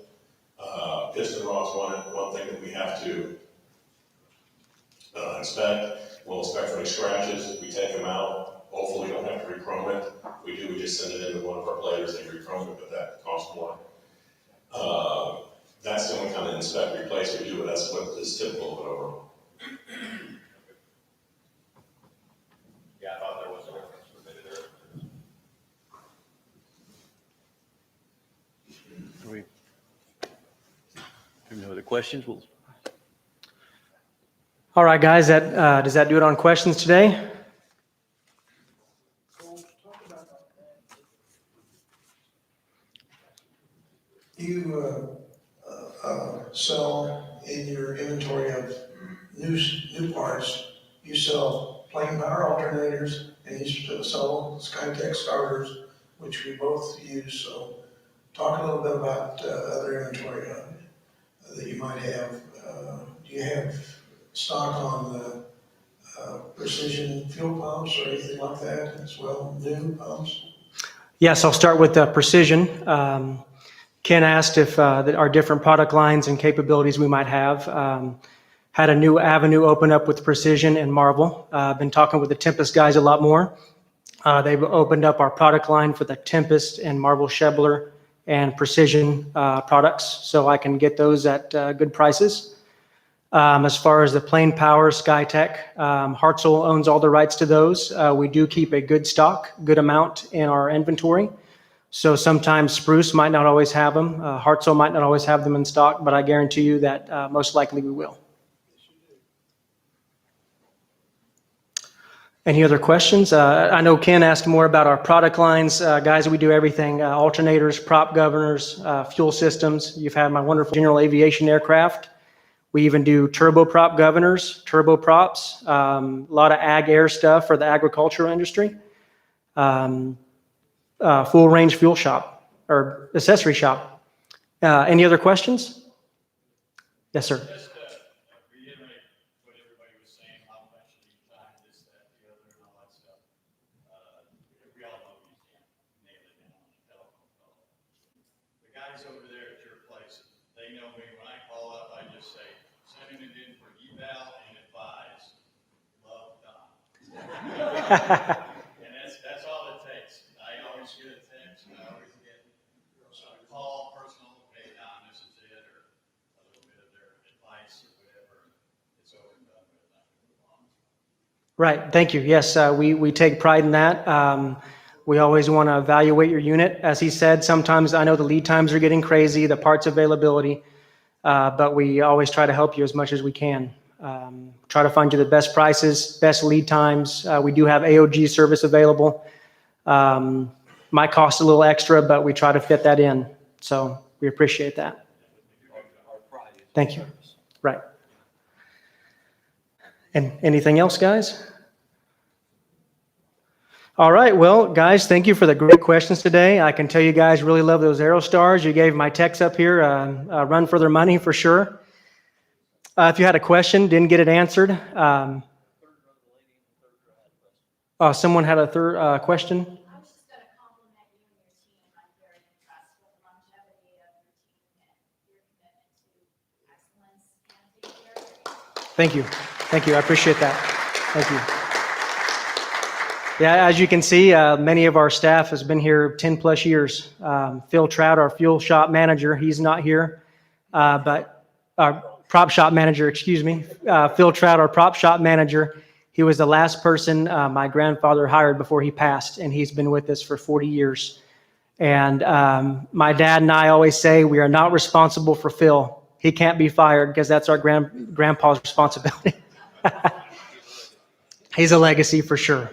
Piston rods, one thing that we have to inspect. We'll inspect for any scratches. We take them out. Hopefully we don't have to re-chrome it. We do, we just send it into one of our platers, they re-chrome it, but that costs more. That's the only kind of inspect replace we do, but that's what is typical of an overhaul. Yeah, I thought there was a difference, but maybe there No other questions? All right, guys, does that do it on questions today? you sell in your inventory of new parts, you sell plain power alternators and you sell Skytech starters, which we both use. So talk a little bit about other inventory that you might have. Do you have stock on the precision fuel pumps or anything like that as well, new pumps? Yes, I'll start with precision. Ken asked if our different product lines and capabilities we might have. Had a new avenue open up with Precision and Marvel. I've been talking with the Tempest guys a lot more. They've opened up our product line for the Tempest and Marvel Shebler and precision products, so I can get those at good prices. As far as the Plain Power, SkyTech, Hartzell owns all the rights to those. We do keep a good stock, good amount in our inventory. So sometimes Spruce might not always have them. Hartzell might not always have them in stock, but I guarantee you that most likely we will. Any other questions? I know Ken asked more about our product lines. Guys, we do everything, alternators, prop governors, fuel systems. You've had my wonderful general aviation aircraft. We even do turboprop governors, turboprops, a lot of ag air stuff for the agricultural industry. Full range fuel shop or accessory shop. Any other questions? Yes, sir. Just reiterate what everybody was saying, how much lead time, this, that, the other, and all that stuff. We all know you can't nail it down on the telephone call. The guys over there at your place, they know me. When I call up, I just say, sending it in for eval and advise. Love, Don. And that's all it takes. I always get a text, and I always get a call, personal, hey, Don, this is it, or a little bit of their advice or whatever. It's over and done with, and I can move on. Right. Thank you. Yes, we take pride in that. We always want to evaluate your unit. As he said, sometimes I know the lead times are getting crazy, the parts availability, but we always try to help you as much as we can. Try to find you the best prices, best lead times. We do have AOG service available. Might cost a little extra, but we try to fit that in. So we appreciate that. Thank you. Right. And anything else, guys? All right. Well, guys, thank you for the great questions today. I can tell you guys really love those Aerostars. You gave my techs up here a run for their money for sure. If you had a question, didn't get it answered. Someone had a third question. I was just going to compliment you and your team. I'm very impressed with the longevity of your team and your commitment to excellence and taking care of your Thank you. Thank you. I appreciate that. Thank you. Yeah, as you can see, many of our staff has been here 10 plus years. Phil Trout, our fuel shop manager, he's not here, but our prop shop manager, excuse me, Phil Trout, our prop shop manager, he was the last person my grandfather hired before he passed, and he's been with us for 40 years. And my dad and I always say we are not responsible for Phil. He can't be fired because that's our grandpa's responsibility. He's a legacy for sure.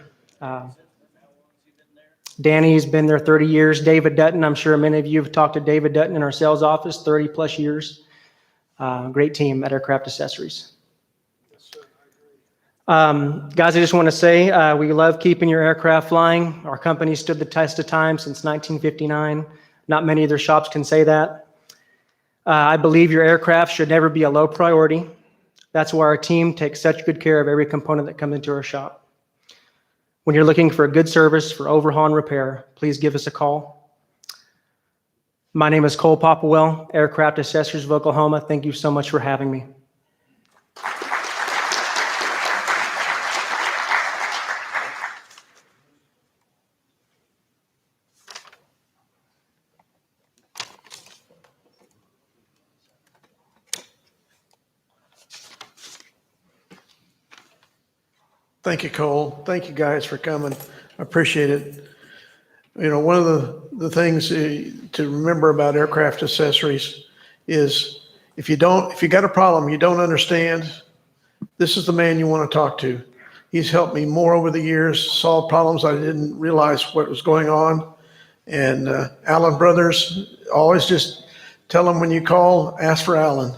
Danny's been there 30 years. David Dutton, I'm sure many of you have talked to David Dutton in our sales office, 30 plus years. Great team at Aircraft Accessories. Guys, I just want to say we love keeping your aircraft flying. Our company stood the test of time since 1959. Not many other shops can say that. I believe your aircraft should never be a low priority. That's why our team takes such good care of every component that comes into our shop. When you're looking for a good service for overhaul and repair, please give us a call. My name is Cole Popplewell, Aircraft Accessories of Oklahoma. Thank you so much for having me. Thank you, Cole. Thank you guys for coming. I appreciate it. You know, one of the things to remember about aircraft accessories is if you got a problem you don't understand, this is the man you want to talk to. He's helped me more over the years, solve problems I didn't realize what was going on. And Allen Brothers, always just tell them when you call, ask for Allen.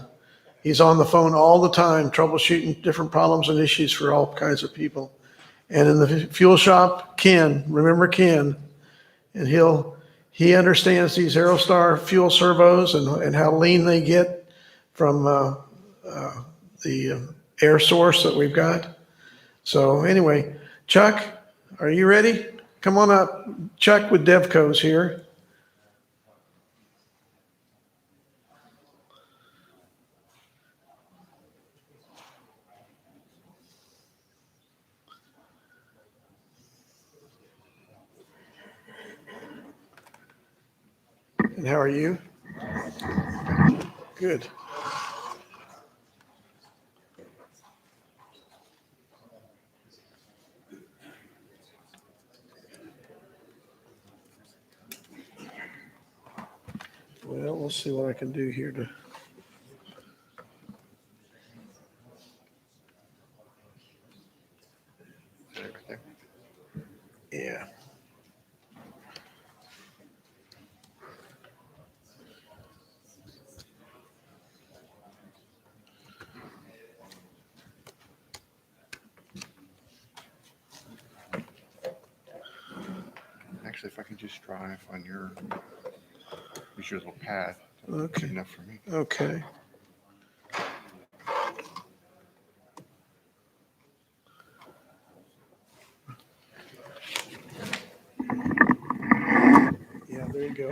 He's on the phone all the time, troubleshooting different problems and issues for all kinds of people. And in the fuel shop, Ken, remember Ken, and he understands these Aerostar fuel servos and how lean they get from the air source that we've got. So anyway, Chuck, are you ready? Come on up. Chuck with Divco's here. And how are you? Good. Well, we'll see what I can do here to. Yeah. Actually, if I can just drive on use your little pad, Okay. enough for me. Okay. Yeah, there you go.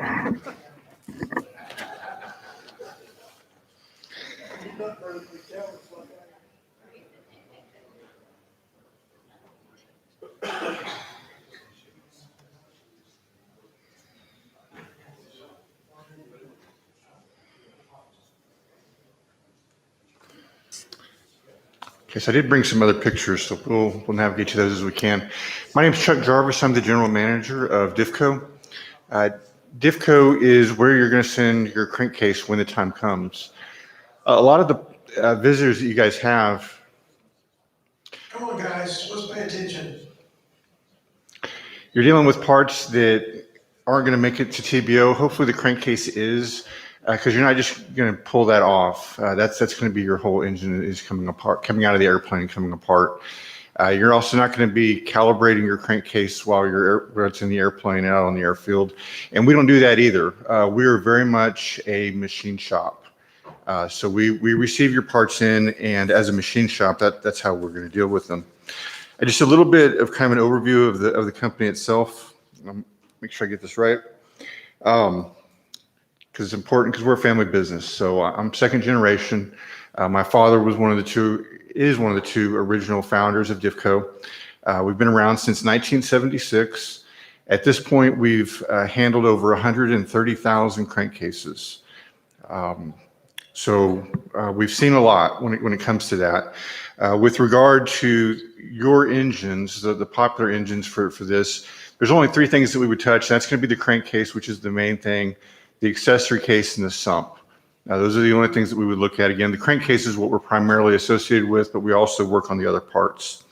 Okay, so I did bring some other pictures, so we'll navigate to those as we can. My name is Chuck Jarvis. I'm the general manager of Divco. Divco is where you're going to send your crankcase when the time comes. A lot of the visitors that you guys have, Come on, guys, let's pay attention. you're dealing with parts that aren't going to make it to TBO. Hopefully the crankcase is, because you're not just going to pull that off. That's going to be your whole engine is coming apart, coming out of the airplane, coming apart. You're also not going to be calibrating your crankcase while it's in the airplane out on the airfield. And we don't do that either. We are very much a machine shop. So we receive your parts in, and as a machine shop, that's how we're going to deal with them. Just a little bit of kind of an overview of the company itself. Make sure I get this right. Because it's important, because we're a family business. So I'm second generation. My father is one of the two original founders of Divco. We've been around since 1976. At this point, we've handled over 130,000 crankcases. So we've seen a lot when it comes to that. With regard to your engines, the popular engines for this, there's only three things that we would touch. That's going to be the crankcase, which is the main thing, the accessory case, and the sump. Those are the only things that we would look at. Again, the crankcase is what we're primarily associated with, but we also work on the other parts.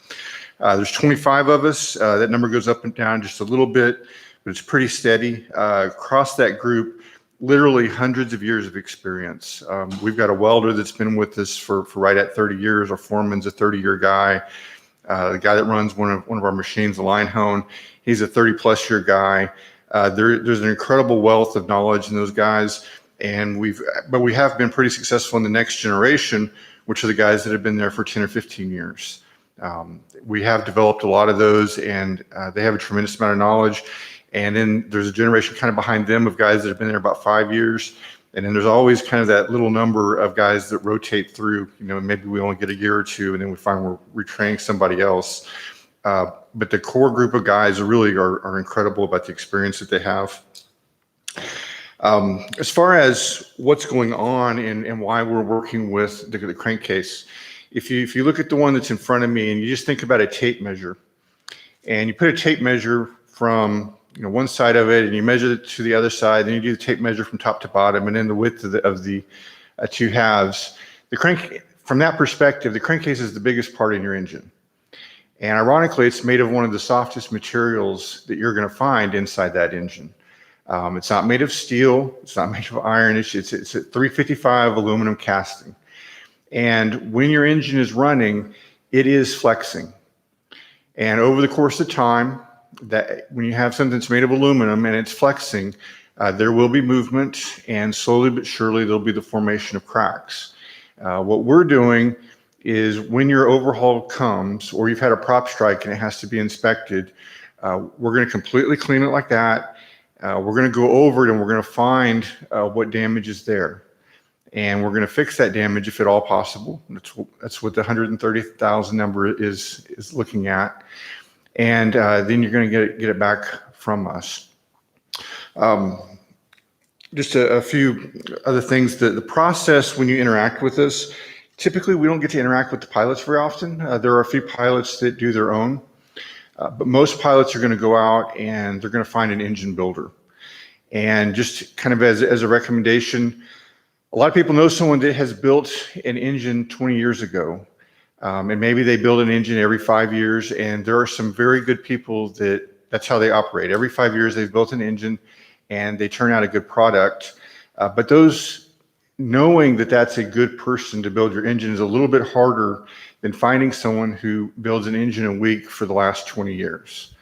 There's 25 of us. That number goes up and down just a little bit, but it's pretty steady. Across that group, literally hundreds of years of experience. We've got a welder that's been with us for right at 30 years. Our foreman's a 30-year guy. The guy that runs one of our machines, the line hone, he's a 30-plus year guy. There's an incredible wealth of knowledge in those guys, and we have been pretty successful in the next generation, which are the guys that have been there for 10 or 15 years. We have developed a lot of those, and they have a tremendous amount of knowledge. And then there's a generation kind of behind them of guys that have been there about 5 years. And then there's always kind of that little number of guys that rotate through, maybe we only get a year or two, and then we find we're retraining somebody else. But the core group of guys really are incredible about the experience that they have. As far as what's going on and why we're working with the crankcase, if you look at the one that's in front of me and you just think about a tape measure, and you put a tape measure from one side of it and you measure it to the other side, then you do the tape measure from top to bottom, and then the width of the two halves. From that perspective, the crankcase is the biggest part in your engine. And ironically, it's made of one of the softest materials that you're going to find inside that engine. It's not made of steel. It's not made of iron. It's a 355 aluminum casting. And when your engine is running, it is flexing. And over the course of time, that when you have something that's made of aluminum and it's flexing, there will be movement, and slowly but surely there'll be the formation of cracks. What we're doing is when your overhaul comes, or you've had a prop strike and it has to be inspected, we're going to completely clean it like that. We're going to go over it and we're going to find what damage is there. And we're going to fix that damage if at all possible. That's what the 130,000 number is looking at. And then you're going to get it back from us. Just a few other things. The process when you interact with us, typically we don't get to interact with the pilots very often. There are a few pilots that do their own, but most pilots are going to go out and they're going to find an engine builder. And just kind of as a recommendation, a lot of people know someone that has built an engine 20 years ago. And maybe they build an engine every 5 years, and there are some very good people that's how they operate. Every 5 years they've built an engine and they turn out a good product. But those knowing that that's a good person to build your engine is a little bit harder than finding someone who builds an engine a week for the last 20 years.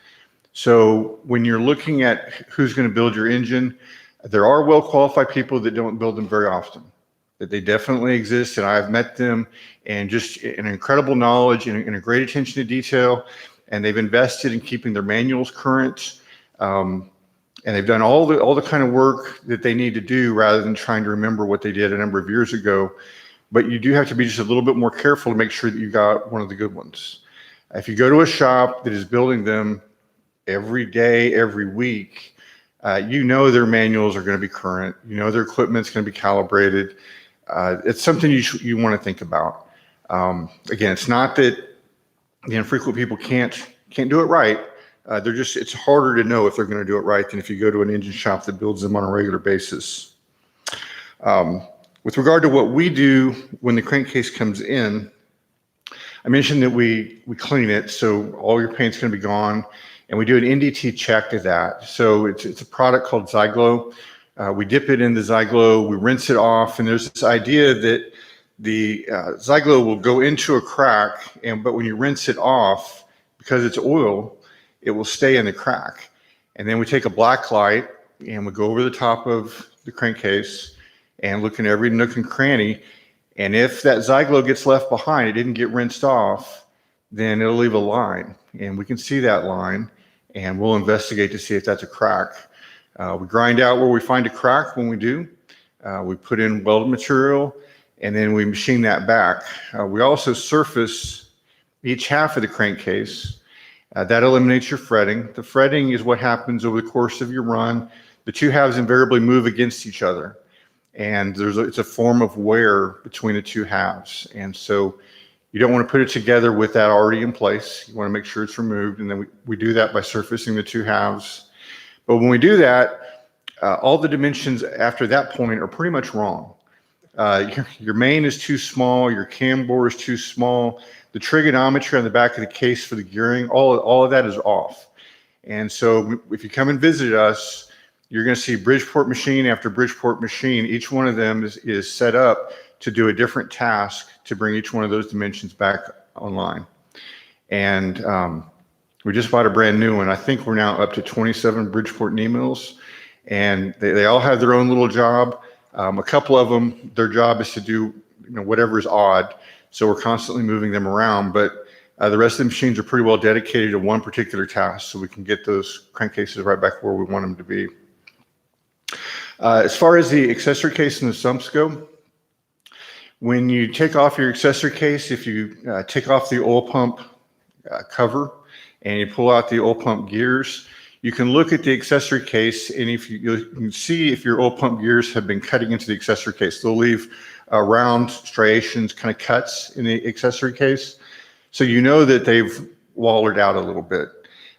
So when you're looking at who's going to build your engine, there are well-qualified people that don't build them very often. That they definitely exist, and I've met them, and just an incredible knowledge and a great attention to detail, and they've invested in keeping their manuals current, and they've done all the kind of work that they need to do rather than trying to remember what they did a number of years ago. But you do have to be just a little bit more careful to make sure that you got one of the good ones. If you go to a shop that is building them every day, every week, you know their manuals are going to be current. You know their equipment's going to be calibrated. It's something you want to think about. Again, it's not that the infrequent people can't do it right. It's harder to know if they're going to do it right than if you go to an engine shop that builds them on a regular basis. With regard to what we do when the crankcase comes in, I mentioned that we clean it, so all your paint's going to be gone, and we do an NDT check of that. So it's a product called Zyglow. We dip it in the Zyglow, we rinse it off, and there's this idea that the Zyglow will go into a crack, but when you rinse it off, because it's oil, it will stay in the crack. And then we take a black light and we go over the top of the crankcase and look in every nook and cranny. And if that Zyglow gets left behind, it didn't get rinsed off, then it'll leave a line. And we can see that line, and we'll investigate to see if that's a crack. We grind out where we find a crack when we do. We put in welded material, and then we machine that back. We also surface each half of the crankcase. That eliminates your fretting. The fretting is what happens over the course of your run. The two halves invariably move against each other, and it's a form of wear between the two halves. And so you don't want to put it together with that already in place. You want to make sure it's removed, and then we do that by surfacing the two halves. But when we do that, all the dimensions after that point are pretty much wrong. Your main is too small, your cam bore is too small, the trigonometry on the back of the case for the gearing, all of that is off. And so if you come and visit us, you're going to see Bridgeport machine after Bridgeport machine. Each one of them is set up to do a different task to bring each one of those dimensions back online. And we just bought a brand new one. I think we're now up to 27 Bridgeport knee mills, and they all have their own little job. A couple of them, their job is to do whatever is odd. So we're constantly moving them around, but the rest of the machines are pretty well dedicated to one particular task, so we can get those crankcases right back where we want them to be. As far as the accessory case and the sumps go, when you take off your accessory case, if you take off the oil pump cover and you pull out the oil pump gears, you can look at the accessory case, and if you can see if your oil pump gears have been cutting into the accessory case. They'll leave round striations, kind of cuts in the accessory case. So you know that they've wallered out a little bit.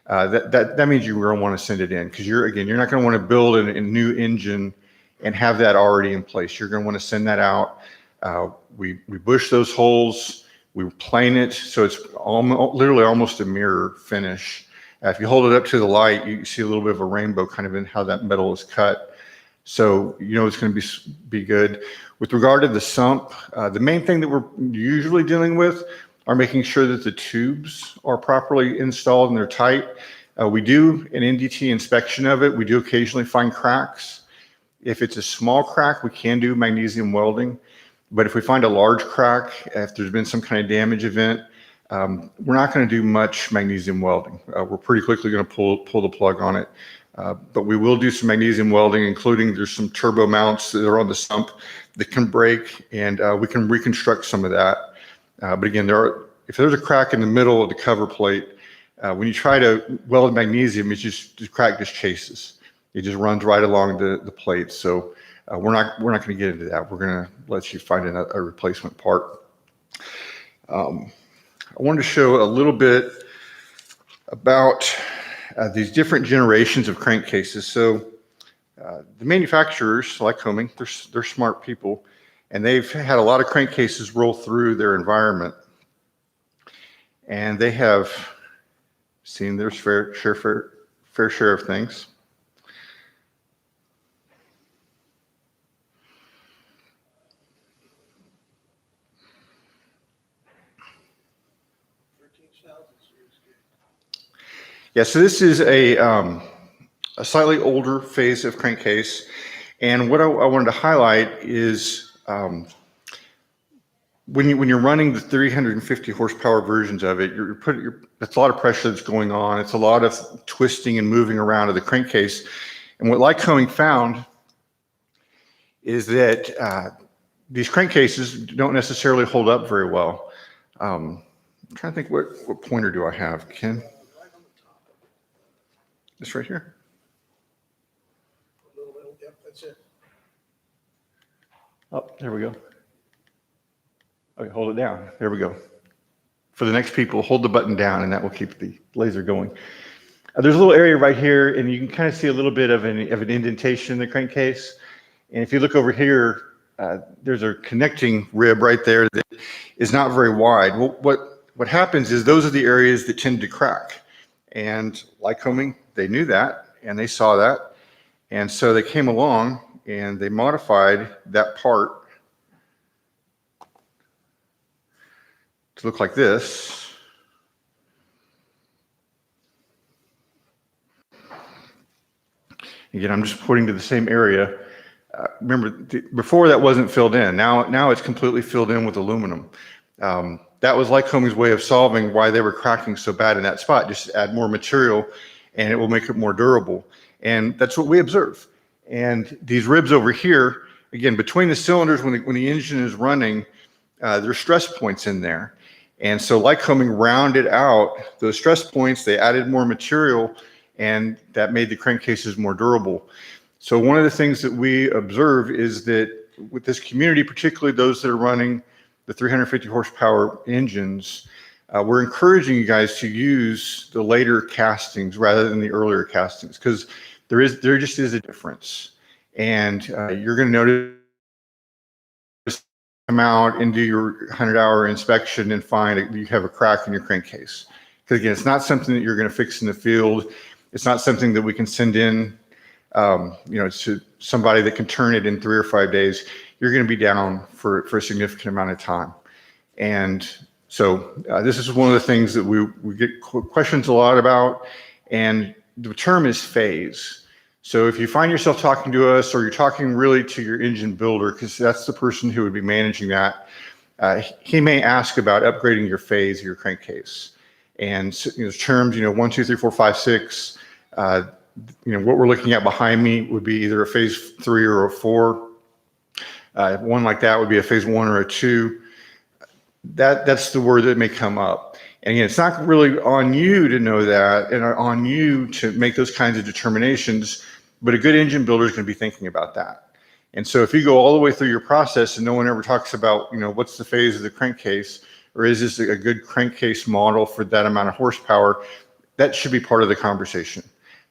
That means you're going to want to send it in, because you're not going to want to build a new engine and have that already in place. You're going to want to send that out. We bush those holes, we plane it so it's literally almost a mirror finish. If you hold it up to the light, you see a little bit of a rainbow kind of in how that metal is cut. So you know it's going to be good. With regard to the sump, the main thing that we're usually dealing with are making sure that the tubes are properly installed and they're tight. We do an NDT inspection of it. We do occasionally find cracks. If it's a small crack, we can do magnesium welding. But if we find a large crack, if there's been some kind of damage event, we're not going to do much magnesium welding. We're pretty quickly going to pull the plug on it. But we will do some magnesium welding, including there's some turbo mounts that are on the sump that can break, and we can reconstruct some of that. But again, if there's a crack in the middle of the cover plate, when you try to weld magnesium, the crack just chases. It just runs right along the plate. So we're not going to get into that. We're going to let you find a replacement part. I wanted to show a little bit about these different generations of crankcases. So the manufacturers, like Homing, they're smart people, and they've had a lot of crankcases roll through their environment, and they have seen their fair share of things. Yeah, so this is a slightly older phase of crankcase, and what I wanted to highlight is when you're running the 350 horsepower versions of it, that's a lot of pressure that's going on. It's a lot of twisting and moving around of the crankcase, and what Lycoming found is that these crankcases don't necessarily hold up very well. I'm trying to think, what pointer do I have, Ken? This right here. Yep, that's it. Oh, there we go. Okay, hold it down. There we go. For the next people, hold the button down and that will keep the laser going. There's a little area right here and you can kind of see a little bit of an indentation in the crankcase. And if you look over here, there's a connecting rib right there that is not very wide. Well, what happens is those are the areas that tend to crack. And Lycoming, they knew that and they saw that. And so they came along and they modified that part to look like this. Again, I'm just pointing to the same area. Remember, before that wasn't filled in. Now it's completely filled in with aluminum. That was Lycoming's way of solving why they were cracking so bad in that spot. Just add more material and it will make it more durable. And that's what we observe. And these ribs over here, again, between the cylinders, when the engine is running, there's stress points in there. And so Lycoming rounded out those stress points, they added more material, and that made the crankcases more durable. So one of the things that we observe is that with this community, particularly those that are running the 350 horsepower engines, we're encouraging you guys to use the later castings rather than the earlier castings, because there just is a difference. And you're going to notice, come out and do your 100-hour inspection and find you have a crack in your crankcase. Because again, it's not something that you're going to fix in the field. It's not something that we can send in, to somebody that can turn it in 3 or 5 days. You're going to be down for a significant amount of time. And so this is one of the things that we get questions a lot about. And the term is phase. So if you find yourself talking to us or you're talking really to your engine builder, because that's the person who would be managing that, he may ask about upgrading your phase of your crankcase. And terms, 1, 2, 3, 4, 5, 6, what we're looking at behind me would be either a phase 3 or a 4. One like that would be a phase 1 or a 2. That's the word that may come up. And again, it's not really on you to know that and on you to make those kinds of determinations, but a good engine builder is going to be thinking about that. And so if you go all the way through your process and no one ever talks about, what's the phase of the crankcase, or is this a good crankcase model for that amount of horsepower, that should be part of the conversation.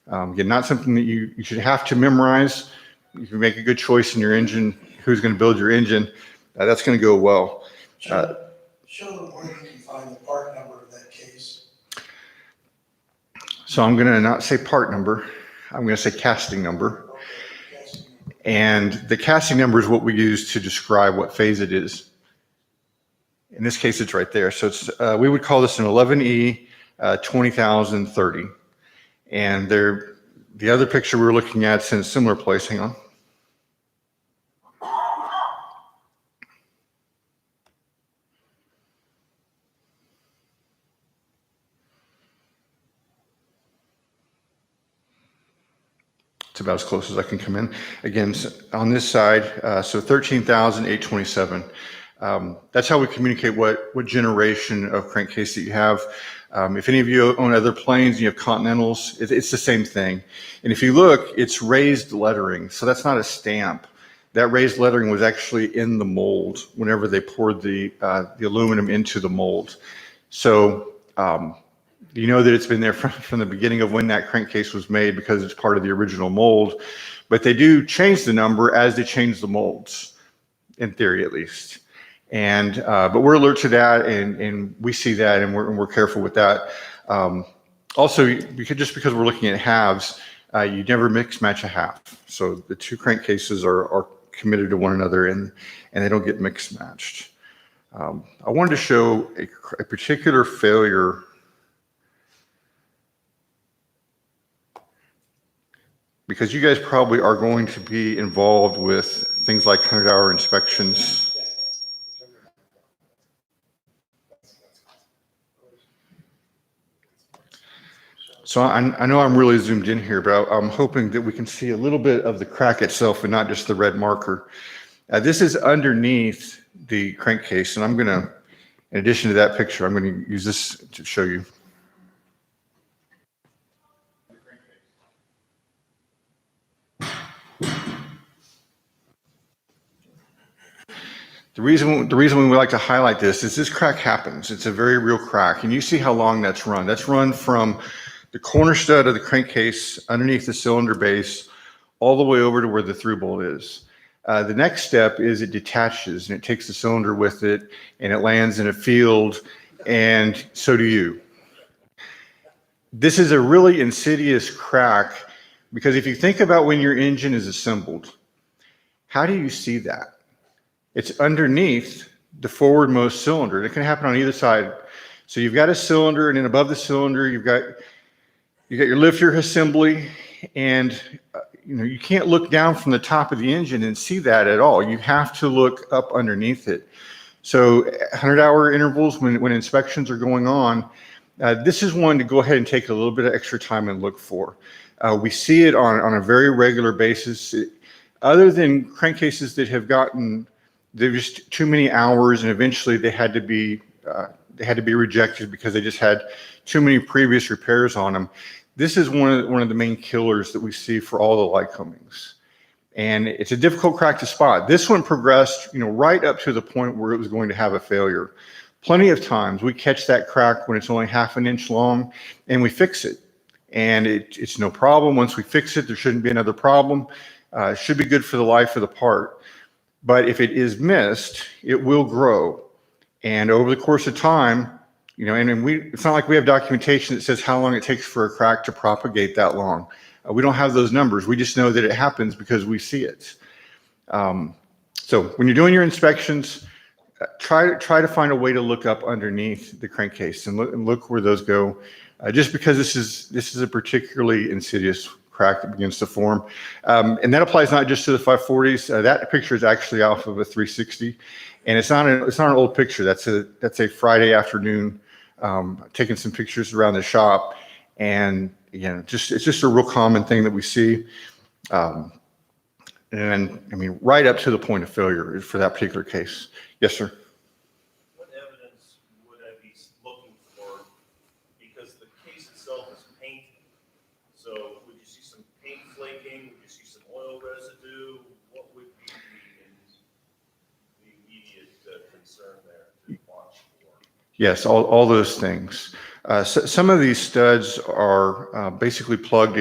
Again, not something that you should have to memorize. If you make a good choice in your engine, who's going to build your engine, that's going to go well. Show them where you can find the part number of that case. So I'm going to not say part number. I'm going to say casting number. And the casting number is what we use to describe what phase it is. In this case, it's right there. So it's we would call this an 11E 20,030. And the other picture we're looking at is in a similar place. Hang on. It's about as close as I can come in. Again, on this side, so 13,827. That's how we communicate what generation of crankcase that you have. If any of you own other planes, you have Continentals, it's the same thing. And if you look, it's raised lettering. So that's not a stamp. That raised lettering was actually in the mold whenever they poured the aluminum into the mold. So you know that it's been there from the beginning of when that crankcase was made because it's part of the original mold. But they do change the number as they change the molds, in theory at least. And but we're alert to that, and we see that, and we're careful with that. Also, just because we're looking at halves, you never mix match a half. So the two crankcases are committed to one another, and they don't get mixed matched. I wanted to show a particular failure because you guys probably are going to be involved with things like 100-hour inspections. So I know I'm really zoomed in here, but I'm hoping that we can see a little bit of the crack itself and not just the red marker. This is underneath the crankcase, and I'm going to, in addition to that picture, I'm going to use this to show you. The reason we like to highlight this is this crack happens. It's a very real crack, and you see how long that's run. That's run from the corner stud of the crankcase underneath the cylinder base all the way over to where the through bolt is. The next step is it detaches, and it takes the cylinder with it, and it lands in a field, and so do you. This is a really insidious crack because if you think about when your engine is assembled, how do you see that? It's underneath the forwardmost cylinder. It can happen on either side. So you've got a cylinder, and then above the cylinder, you've got your lifter assembly, and you can't look down from the top of the engine and see that at all. You have to look up underneath it. So 100-hour intervals when inspections are going on, this is one to go ahead and take a little bit of extra time and look for. We see it on a very regular basis. Other than crankcases that have gotten there were just too many hours, and eventually they had to be rejected because they just had too many previous repairs on them. This is one of the main killers that we see for all the Lycomings, and it's a difficult crack to spot. This one progressed, right up to the point where it was going to have a failure. Plenty of times we catch that crack when it's only half an inch long, and we fix it, and it's no problem. Once we fix it, there shouldn't be another problem. It should be good for the life of the part. But if it is missed, it will grow. And over the course of time, it's not like we have documentation that says how long it takes for a crack to propagate that long. We don't have those numbers. We just know that it happens because we see it. So when you're doing your inspections, try to find a way to look up underneath the crankcase and look where those go. Just because this is a particularly insidious crack that begins to form. And that applies not just to the 540s. That picture is actually off of a 360. And it's not an old picture. That's a Friday afternoon, taking some pictures around the shop. And it's just a real common thing that we see. And right up to the point of failure for that particular case. Yes, sir. What evidence would I be looking for? Because the case itself is painted. So would you see some paint flaking? Would you see some oil residue? What would be the immediate concern there to watch for? Yes, all those things. Some of these studs are basically plugged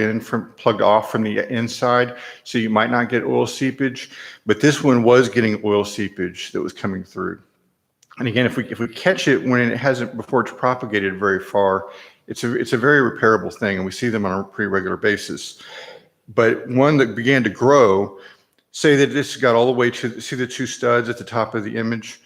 off from the inside, so you might not get oil seepage. But this one was getting oil seepage that was coming through. And again, if we catch it when it hasn't before it's propagated very far, it's a very repairable thing, and we see them on a pretty regular basis. But one that began to grow, say that this got all the way to see the two studs at the top of the image.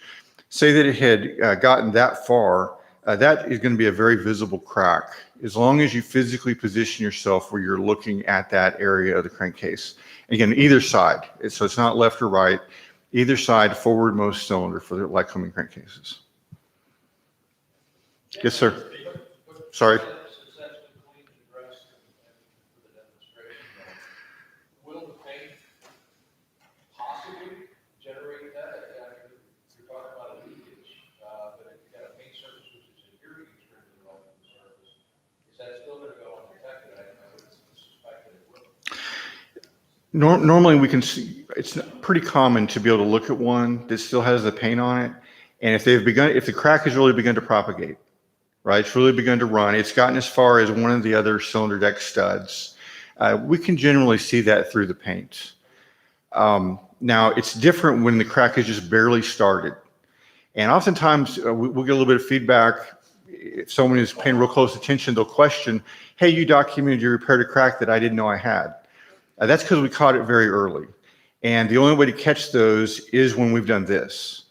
Say that it had gotten that far, that is going to be a very visible crack. As long as you physically position yourself where you're looking at that area of the crankcase. Again, either side, so it's not left or right. Either side, forwardmost cylinder for the Lycoming crankcases. Yes, sir. Sorry. Will the paint possibly generate that? You're talking about a leakage, but if you got a paint surface which is adhering extremely well to the Normally we can see, it's pretty common to be able to look at one that still has the paint on it. And if the crack has really begun to propagate, right? It's really begun to run. It's gotten as far as one of the other cylinder deck studs. We can generally see that through the paint. Now it's different when the crack has just barely started. And oftentimes we'll get a little bit of feedback. If someone is paying real close attention, they'll question, hey, you documented you repaired a crack that I didn't know I had. That's because we caught it very early. And the only way to catch those is when we've done this.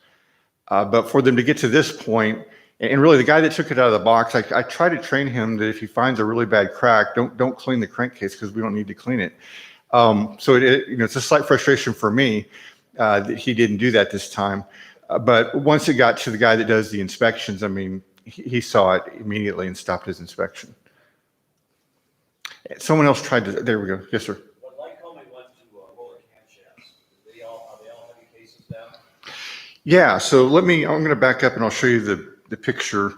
But for them to get to this point, and really the guy that took it out of the box, I try to train him that if he finds a really bad crack, don't clean the crankcase because we don't need to clean it. So it's a slight frustration for me that he didn't do that this time. But once it got to the guy that does the inspections, I mean, he saw it immediately and stopped his inspection. Someone else tried to, there we go. Yes, sir. When Lycoming went to roller camshafts, are they all heavy cases now? Yeah, so I'm going to back up and I'll show you the picture.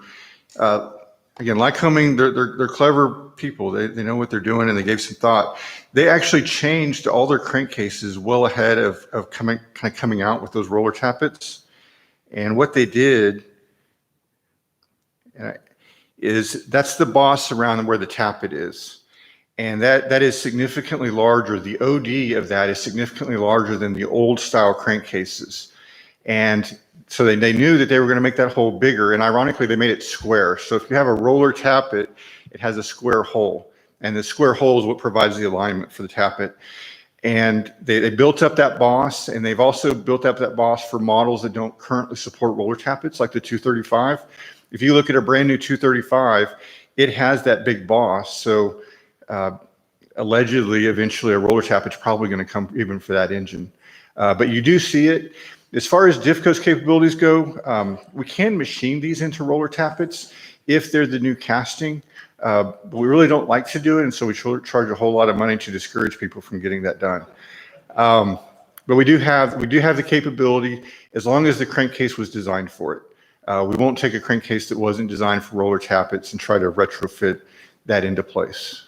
Again, Lycoming, they're clever people. They know what they're doing and they gave some thought. They actually changed all their crankcases well ahead of coming out with those roller tappets. And what they did is that's the boss around where the tappet is. And that is significantly larger. The OD of that is significantly larger than the old style crankcases. And so they knew that they were going to make that hole bigger. And ironically, they made it square. So if you have a roller tappet, it has a square hole. And the square hole is what provides the alignment for the tappet. And they built up that boss, and they've also built up that boss for models that don't currently support roller tappets, like the 235. If you look at a brand new 235, it has that big boss. So allegedly, eventually, a roller tappet's probably going to come even for that engine. But you do see it. As far as Divco's capabilities go, we can machine these into roller tappets if they're the new casting. But we really don't like to do it, and so we charge a whole lot of money to discourage people from getting that done. But we do have the capability as long as the crankcase was designed for it. We won't take a crankcase that wasn't designed for roller tappets and try to retrofit that into place.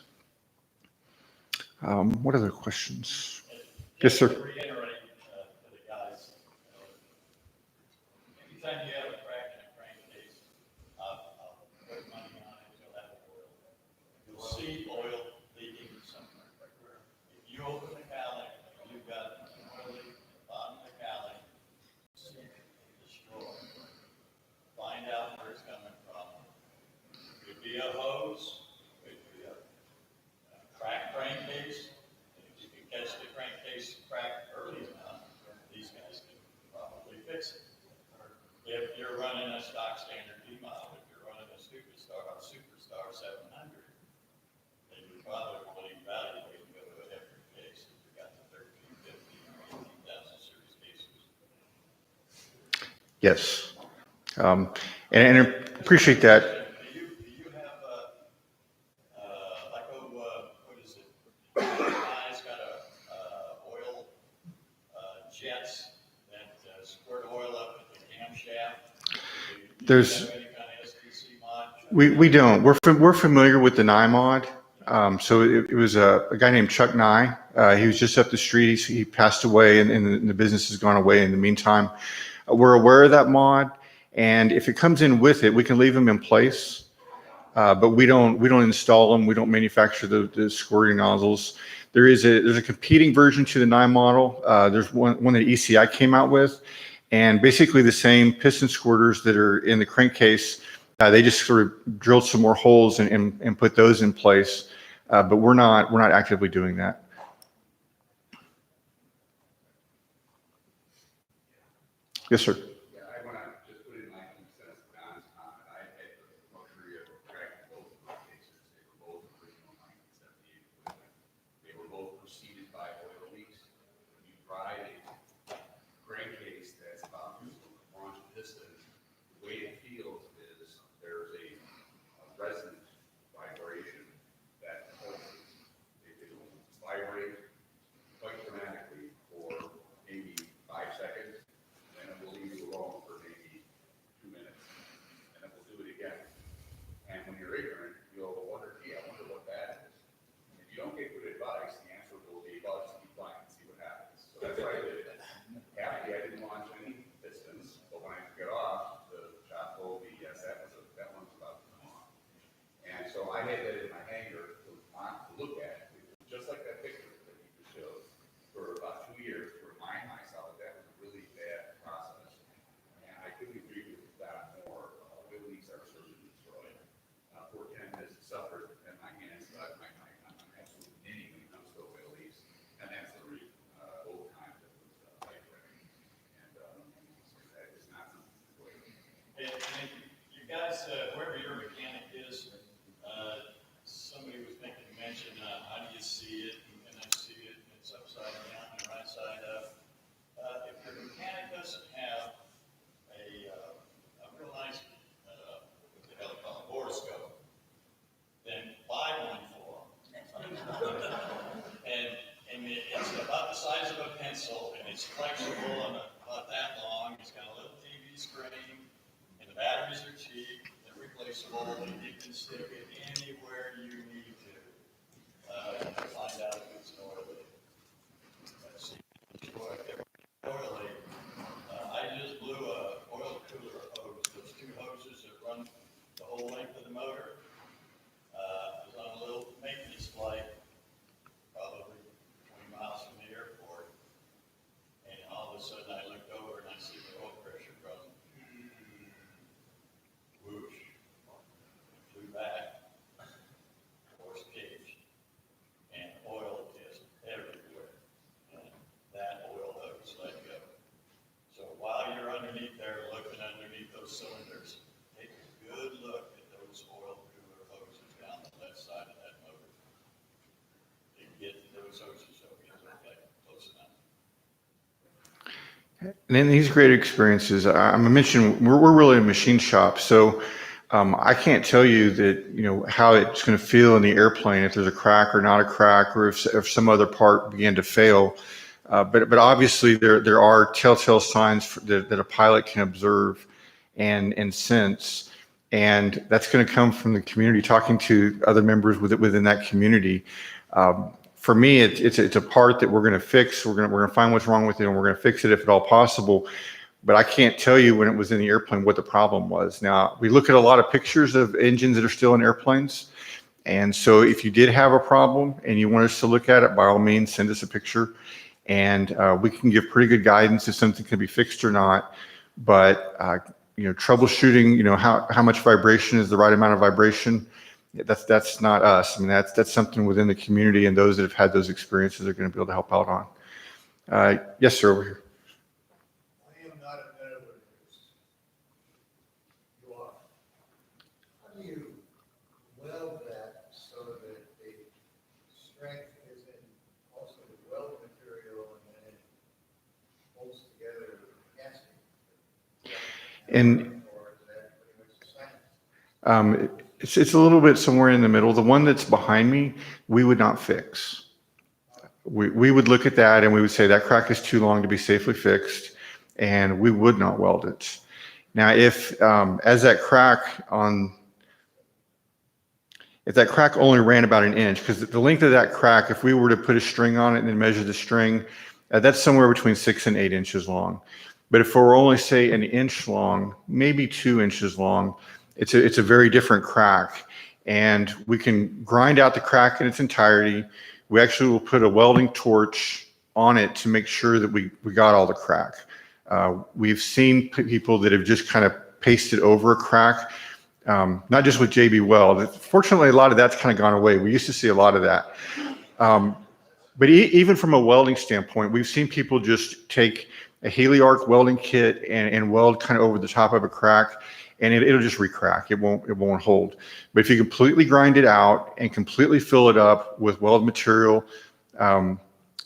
What other questions? Yes, sir. Anytime you have a crack in a crankcase, I'll put money on it, you'll have oil. You'll see oil leaking somewhere. If you open the cowling, you've got oil leak at the bottom of the cowling, destroy. Find out where it's coming from. Could be a hose, could be a cracked crankcase. If you can catch the crankcase crack early enough, these guys can probably fix it. If you're running a stock standard D model, if you're running a Superstar 700, then you probably evaluate and go to a different case if you got the 1350 or 18,000 series cases. Yes. And I appreciate that. Do you have what is it? Guy's got oil jets that squirt oil up at the camshaft. Do you have any kind of STC mod? We don't. We're familiar with the Nye mod. So it was a guy named Chuck Nye. He was just up the street. He passed away, and the business has gone away in the meantime. We're aware of that mod, and if it comes in with it, we can leave them in place. But we don't install them. We don't manufacture the squirting nozzles. There's a competing version to the Nye model. There's one that ECI came out with, and basically the same piston squirters that are in the crankcase. They just sort of drilled some more holes and put those in place. But we're not actively doing that. Yes, sir. Yeah, I want to just put in my 2 cents to Don's comment. I had the luxury of tracking both of my cases. They were both original 1978 equipment. They were both preceded by oil leaks. When you drive a crankcase that's about to launch piston, the way it feels is there's a resonant vibration that pulses. It will vibrate quite dramatically for maybe 5 seconds. And it will leave you hole and you can stick it anywhere you need to, to find out if it's an oil leak. Let's see. Oil leak. I just blew a oil cooler hose, those two hoses that run the whole length of the motor. I was on a little maintenance flight, probably 20 miles from the airport. And all of a sudden I looked over and I see the oil pressure going, whoosh, flew back, forced cage, and oil just everywhere. And that oil hose let go. So while you're underneath there, looking underneath those cylinders, take a good look at those oil cooler hoses down the left side of that motor. You can get those hoses over okay, close enough. And in these great experiences, I'm mentioning we're really a machine shop, so I can't tell you that how it's going to feel in the airplane if there's a crack or not a crack, or if some other part began to fail. But obviously there are telltale signs that a pilot can observe and sense, and that's going to come from the community, talking to other members within that community. For me, it's a part that we're going to fix. We're going to find what's wrong with it, and we're going to fix it if at all possible. But I can't tell you when it was in the airplane what the problem was. Now, we look at a lot of pictures of engines that are still in airplanes. And so if you did have a problem and you want us to look at it, by all means, send us a picture. And we can give pretty good guidance if something can be fixed or not. But, troubleshooting, how much vibration is the right amount of vibration, that's not us. I mean, that's something within the community, and those that have had those experiences are going to be able to help out on. Yes, sir, over here. I am not a metallurgist. You are. How do you weld that so that the strength is in also the weld material and then it holds together the casting? And Or is that pretty much the same? it's a little bit somewhere in the middle. The one that's behind me, we would not fix. We would look at that and we would say that crack is too long to be safely fixed, and we would not weld it. Now, if that crack only ran about an inch, because the length of that crack, if we were to put a string on it and then measure the string, that's somewhere between 6 and 8 inches long. But if we're only, say, an inch long, maybe 2 inches long, it's a very different crack. And we can grind out the crack in its entirety. We actually will put a welding torch on it to make sure that we got all the crack. We've seen people that have just kind of pasted over a crack, not just with JB Weld. Fortunately, a lot of that's kind of gone away. We used to see a lot of that. But even from a welding standpoint, we've seen people just take a Heliarc welding kit and weld kind of over the top of a crack, and it'll just re-crack. It won't hold. But if you completely grind it out and completely fill it up with weld material,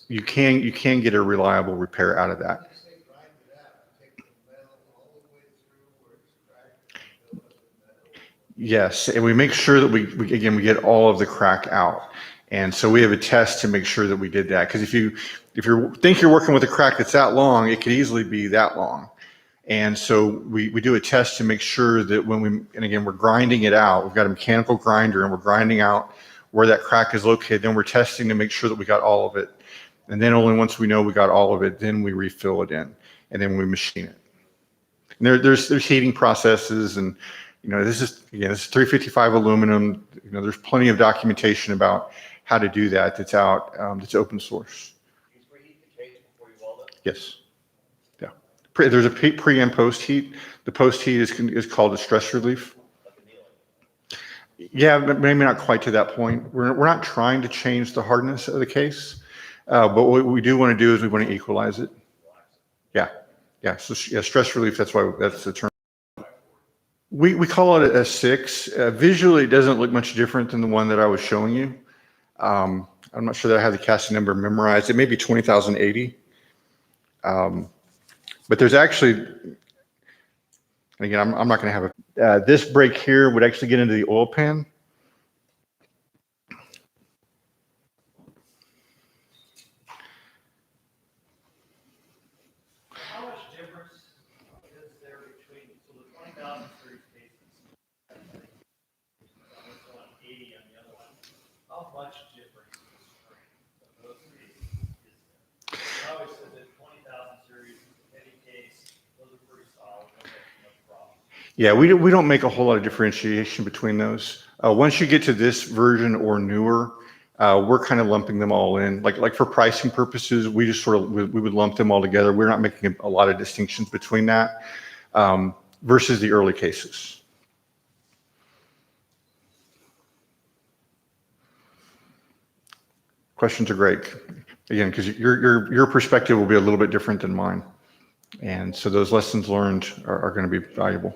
you can get a reliable repair out of that. When you say grind it out, take the metal all the way through where it's cracked and fill it with metal. Yes, and we make sure that we get all of the crack out. And so we have a test to make sure that we did that. Because if you think you're working with a crack that's that long, it could easily be that long. And so we do a test to make sure that we're grinding it out. We've got a mechanical grinder and we're grinding out where that crack is located. Then we're testing to make sure that we got all of it. And then only once we know we got all of it, then we refill it in and then we machine it. And there's heating processes, and this is 355 aluminum. There's plenty of documentation about how to do that. That's out. That's open source. You preheat the case before you weld it? Yes. Yeah. There's a pre and post heat. The post heat is called a stress relief. Like annealing? Yeah, but maybe not quite to that point. We're not trying to change the hardness of the case, but what we do want to do is we want to equalize it. Yeah. Yeah. So stress relief. That's the term. We call it a 6. Visually, it doesn't look much different than the one that I was showing you. I'm not sure that I have the casting number memorized. It may be 20,080. But there's actually, again, I'm not going to have this break here would actually get into the oil pan. How much difference is there between, so the 20,000 series cases Yeah, we don't make a whole lot of differentiation between those. Once you get to this version or newer, we're kind of lumping them all in. Like for pricing purposes, we just sort of, we would lump them all together. We're not making a lot of distinctions between that versus the early cases. Questions are great. Again, because your perspective will be a little bit different than mine. And so those lessons learned are going to be valuable.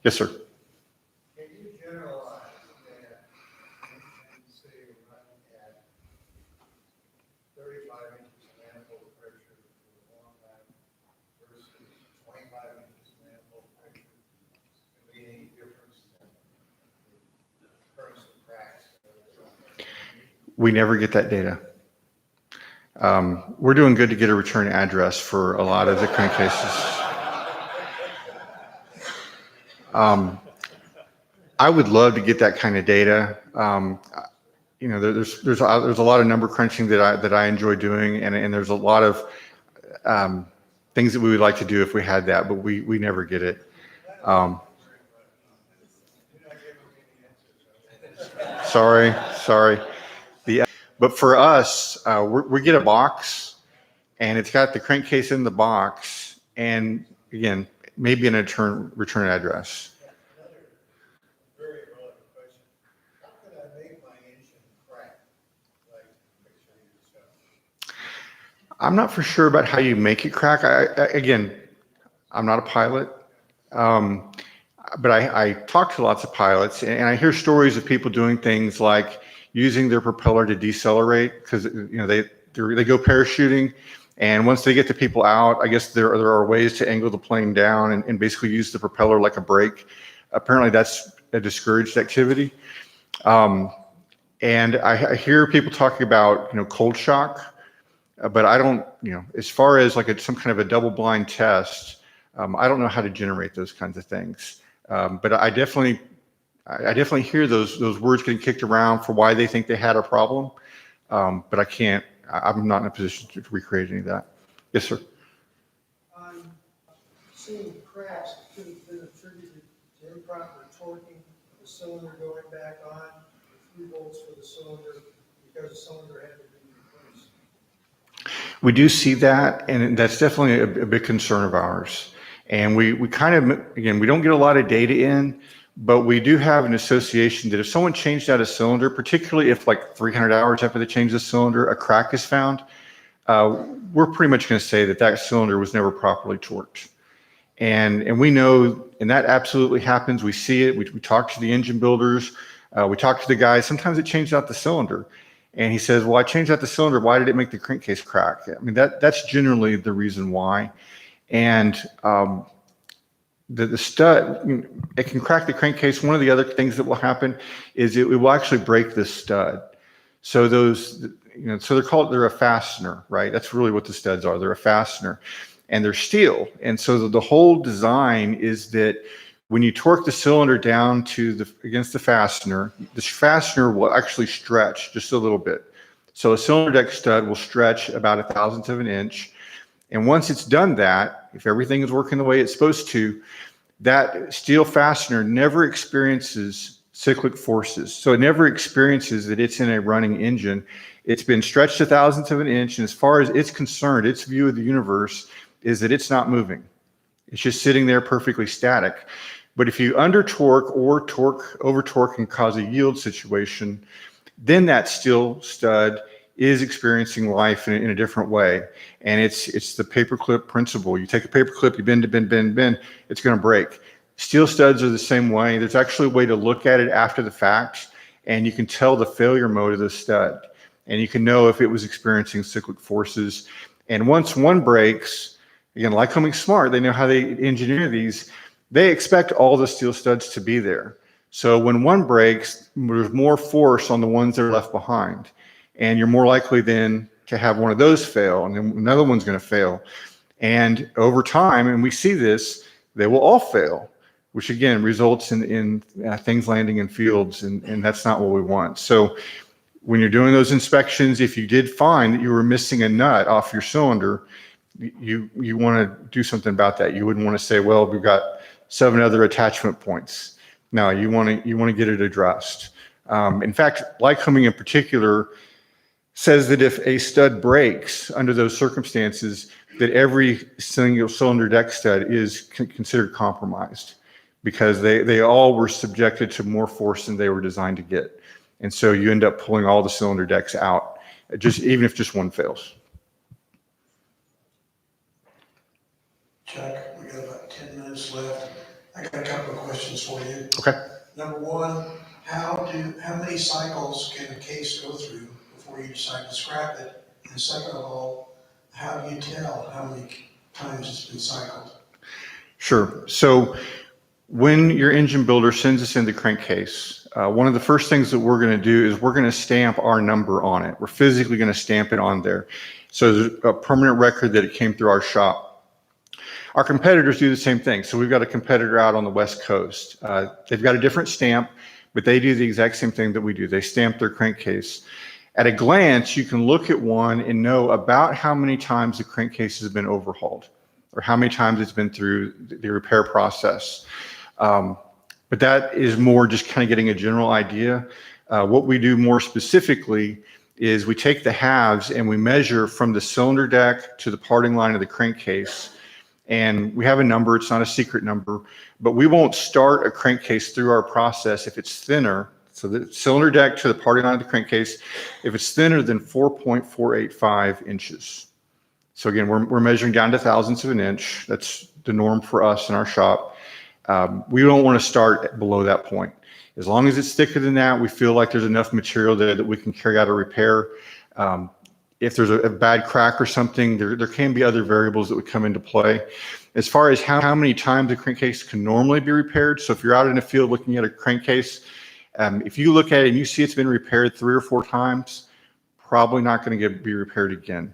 Yes, sir. Can you generalize that, and say you're running at 35 inches manifold pressure for a long time versus 25 inches manifold pressure? Can be any difference in the occurrence of cracks? We never get that data. We're doing good to get a return address for a lot of the crank cases. I would love to get that kind of data. You know, there's a lot of number crunching that I enjoy doing, and there's a lot of things that we would like to do if we had that, but we never get it. Sorry. But for us, we get a box, and it's got the crankcase in the box, and again, maybe an return address. Very relevant question. How could I make my engine crack like picture you discussed? I'm not for sure about how you make it crack. Again, I'm not a pilot, but I talk to lots of pilots, and I hear stories of people doing things like using their propeller to decelerate because they go parachuting, and once they get the people out, I guess there are ways to angle the plane down and basically use the propeller like a brake. Apparently, that's a discouraged activity. And I hear people talking about cold shock, but I don't as far as like some kind of a double-blind test, I don't know how to generate those kinds of things. But I definitely hear those words getting kicked around for why they think they had a problem. But I'm not in a position to recreate any of that. Yes, sir. I'm seeing cracks that could have been attributed to improper torquing, the cylinder going back on, the 3 bolts for the cylinder, because the cylinder had to be replaced. We do see that, and that's definitely a big concern of ours. And we kind of, again, we don't get a lot of data in, but we do have an association that if someone changed out a cylinder, particularly if like 300 hours after they change the cylinder, a crack is found, we're pretty much going to say that cylinder was never properly torqued. And we know, and that absolutely happens. We see it. We talk to the engine builders. We talk to the guys. Sometimes it changed out the cylinder. And he says, well, I changed out the cylinder. Why did it make the crankcase crack? I mean, that's generally the reason why. And the stud, it can crack the crankcase. One of the other things that will happen is it will actually break the stud. So they're a fastener, right? That's really what the studs are. They're a fastener, and they're steel. And so the whole design is that when you torque the cylinder down against the fastener will actually stretch just a little bit. So a cylinder deck stud will stretch about 1/1000th of an inch. And once it's done that, if everything is working the way it's supposed to, that steel fastener never experiences cyclic forces. So it never experiences that it's in a running engine. It's been stretched 1/1000th of an inch, and as far as it's concerned, its view of the universe is that it's not moving. It's just sitting there perfectly static. But if you under torque or over torque and cause a yield situation, then that steel stud is experiencing life in a different way. And it's the paperclip principle. You take a paperclip, you bend, it's going to break. Steel studs are the same way. There's actually a way to look at it after the fact, and you can tell the failure mode of the stud. And you can know if it was experiencing cyclic forces. And once one breaks, again, like Coming Smart, they know how they engineer these. They expect all the steel studs to be there. So when one breaks, there's more force on the ones that are left behind. And you're more likely then to have one of those fail, and then another one's going to fail. And over time, and we see this, they will all fail, which again results in things landing in fields, and that's not what we want. So when you're doing those inspections, if you did find that you were missing a nut off your cylinder, you want to do something about that. You wouldn't want to say, well, we've got 7 other attachment points. Now, you want to get it addressed. In fact, Lycoming in particular says that if a stud breaks under those circumstances, that every single cylinder deck stud is considered compromised because they all were subjected to more force than they were designed to get. And so you end up pulling all the cylinder decks out, even if just one fails. Chuck, we got about 10 minutes left. I got a couple of questions for you. Okay. Number one, how many cycles can a case go through before you decide to scrap it? And second of all, how do you tell how many times it's been cycled? Sure. So when your engine builder sends us in the crankcase, one of the first things that we're going to do is we're going to stamp our number on it. We're physically going to stamp it on there. So there's a permanent record that it came through our shop. Our competitors do the same thing. So we've got a competitor out on the West Coast. They've got a different stamp, but they do the exact same thing that we do. They stamp their crankcase. At a glance, you can look at one and know about how many times the crankcase has been overhauled or how many times it's been through the repair process. But that is more just kind of getting a general idea. What we do more specifically is we take the halves and we measure from the cylinder deck to the parting line of the crankcase. And we have a number, it's not a secret number, but we won't start a crankcase through our process if it's thinner. So the cylinder deck to the parting line of the crankcase, if it's thinner than 4.485 inches. So again, we're measuring down to thousandths of an inch. That's the norm for us in our shop. We don't want to start below that point. As long as it's thicker than that, we feel like there's enough material there that we can carry out a repair. If there's a bad crack or something, there can be other variables that would come into play. As far as how many times a crankcase can normally be repaired, so if you're out in the field looking at a crankcase, if you look at it and you see it's been repaired 3 or 4 times, probably not going to be repaired again.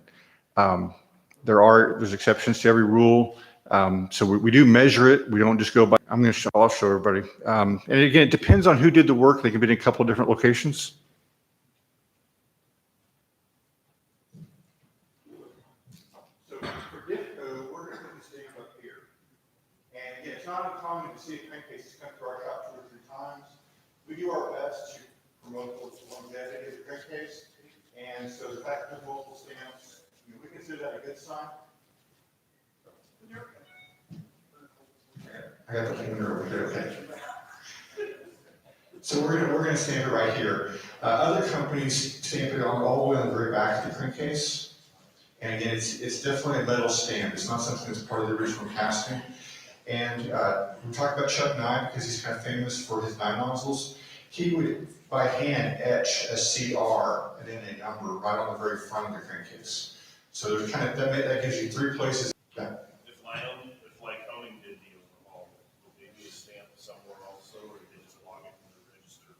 There's exceptions to every rule. So we do measure it. We don't just go by. I'll show everybody. And again, it depends on who did the work. They can be in a couple of different locations. So for Divco, we're going to put this stamp up here. And again, it's not uncommon to see a crankcase come through our shop 2 or 3 times. We do our best to promote the longevity of the crankcase. And so the fact that there's multiple stamps, we consider that a good sign. I got the finger over here, okay. So we're gonna stamp it right here. Other companies stamp it on all the way on the very back of the crankcase. And again, it's definitely a metal stamp. It's not something that's part of the original casting. And we talked about Chuck Nye because he's kind of famous for his 9 nozzles. He would, by hand, etch a CR and then a number right on the very front of the crankcase. So there's kind of, that gives you 3 places. Yeah. If Lycoming did the overhaul, would they be a stamp somewhere also, or did they just log it from the register?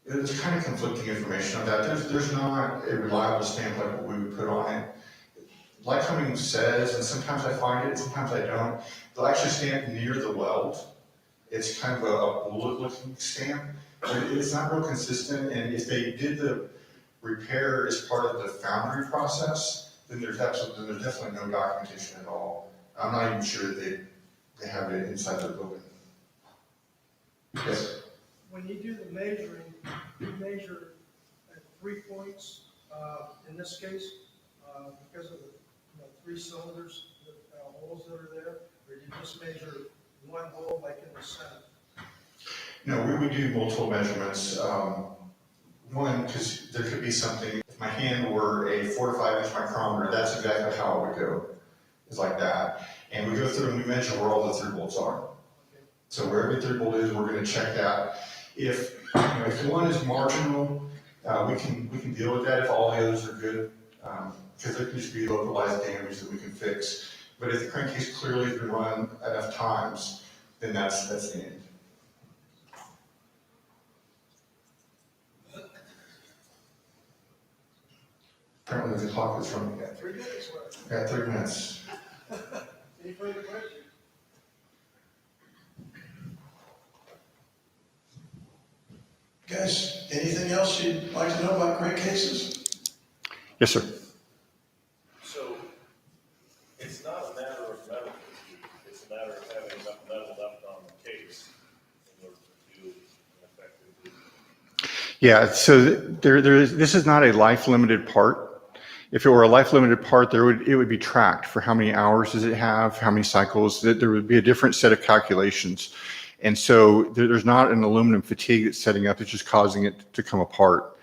There's kind of conflicting information on that. There's not a reliable stamp like what we would put on it. Lycoming says, and sometimes I find it, sometimes I don't, they'll actually stamp near the weld. It's kind of a bullet-looking stamp, but it's not real consistent. And if they did the repair as part of the foundry process, then there's definitely no documentation at all. I'm not even sure that they have it inside their building. Yes. When you do the measuring, you measure at 3 points, in this case, because of the 3 cylinders, the holes that are there, or do you just measure one hole like in the center? No, we would do multiple measurements. One, because there could be something, if my hand were a 4 to 5 inch micrometer, that's exactly how it would go. It's like that. And we go through and we measure where all the through bolts are. So where every through bolt is, we're going to check that. If one is marginal, we can deal with that if all the others are good, because there could just be localized damage that we can fix. But if the crankcase clearly has been run enough times, then that's the end. Apparently the clock is running. Got 3 minutes left. Got 3 minutes. Any further questions? Guys, anything else you'd like to know about crankcases? Yes, sir. So, it's not a matter of metal, it's a matter of having enough metal, enough Yeah, so this is not a life-limited part. If it were a life-limited part, it would be tracked for how many hours does it have, how many cycles. There would be a different set of calculations. And so there's not an aluminum fatigue that's setting up, it's just causing it to come apart.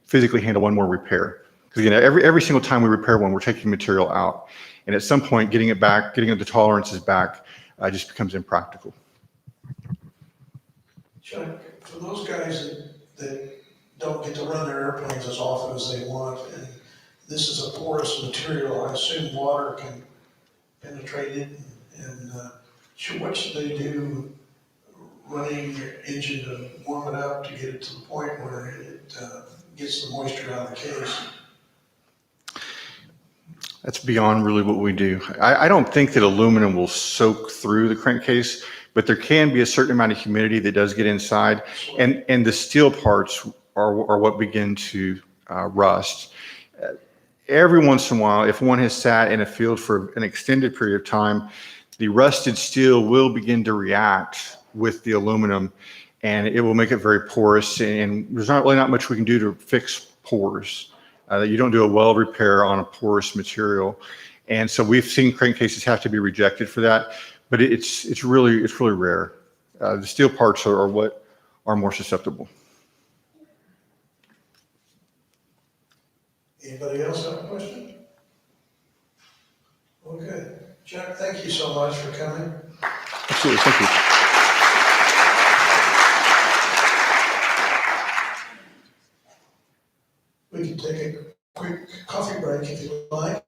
Physically handle one more repair. Because again, every single time we repair one, we're taking material out. And at some point, getting it back, getting the tolerances back, just becomes impractical. Chuck, for those guys that don't get to run their airplanes as often as they want, and this is a porous material, I assume water can penetrate it, and what should they do running your engine to warm it up to get it to the point where it gets the moisture out of the case? That's beyond really what we do. I don't think that aluminum will soak through the crankcase, but there can be a certain amount of humidity that does get inside, and the steel parts are what begin to rust. Every once in a while, if one has sat in a field for an extended period of time, the rusted steel will begin to react with the aluminum, and it will make it very porous, and there's really not much we can do to fix pores. You don't do a well repair on a porous material. And so we've seen crankcases have to be rejected for that, but it's really rare. The steel parts are what are more susceptible. Anybody else have a question? Okay, Chuck, thank you so much for coming. Absolutely, thank you. We can take a quick coffee break if you'd like.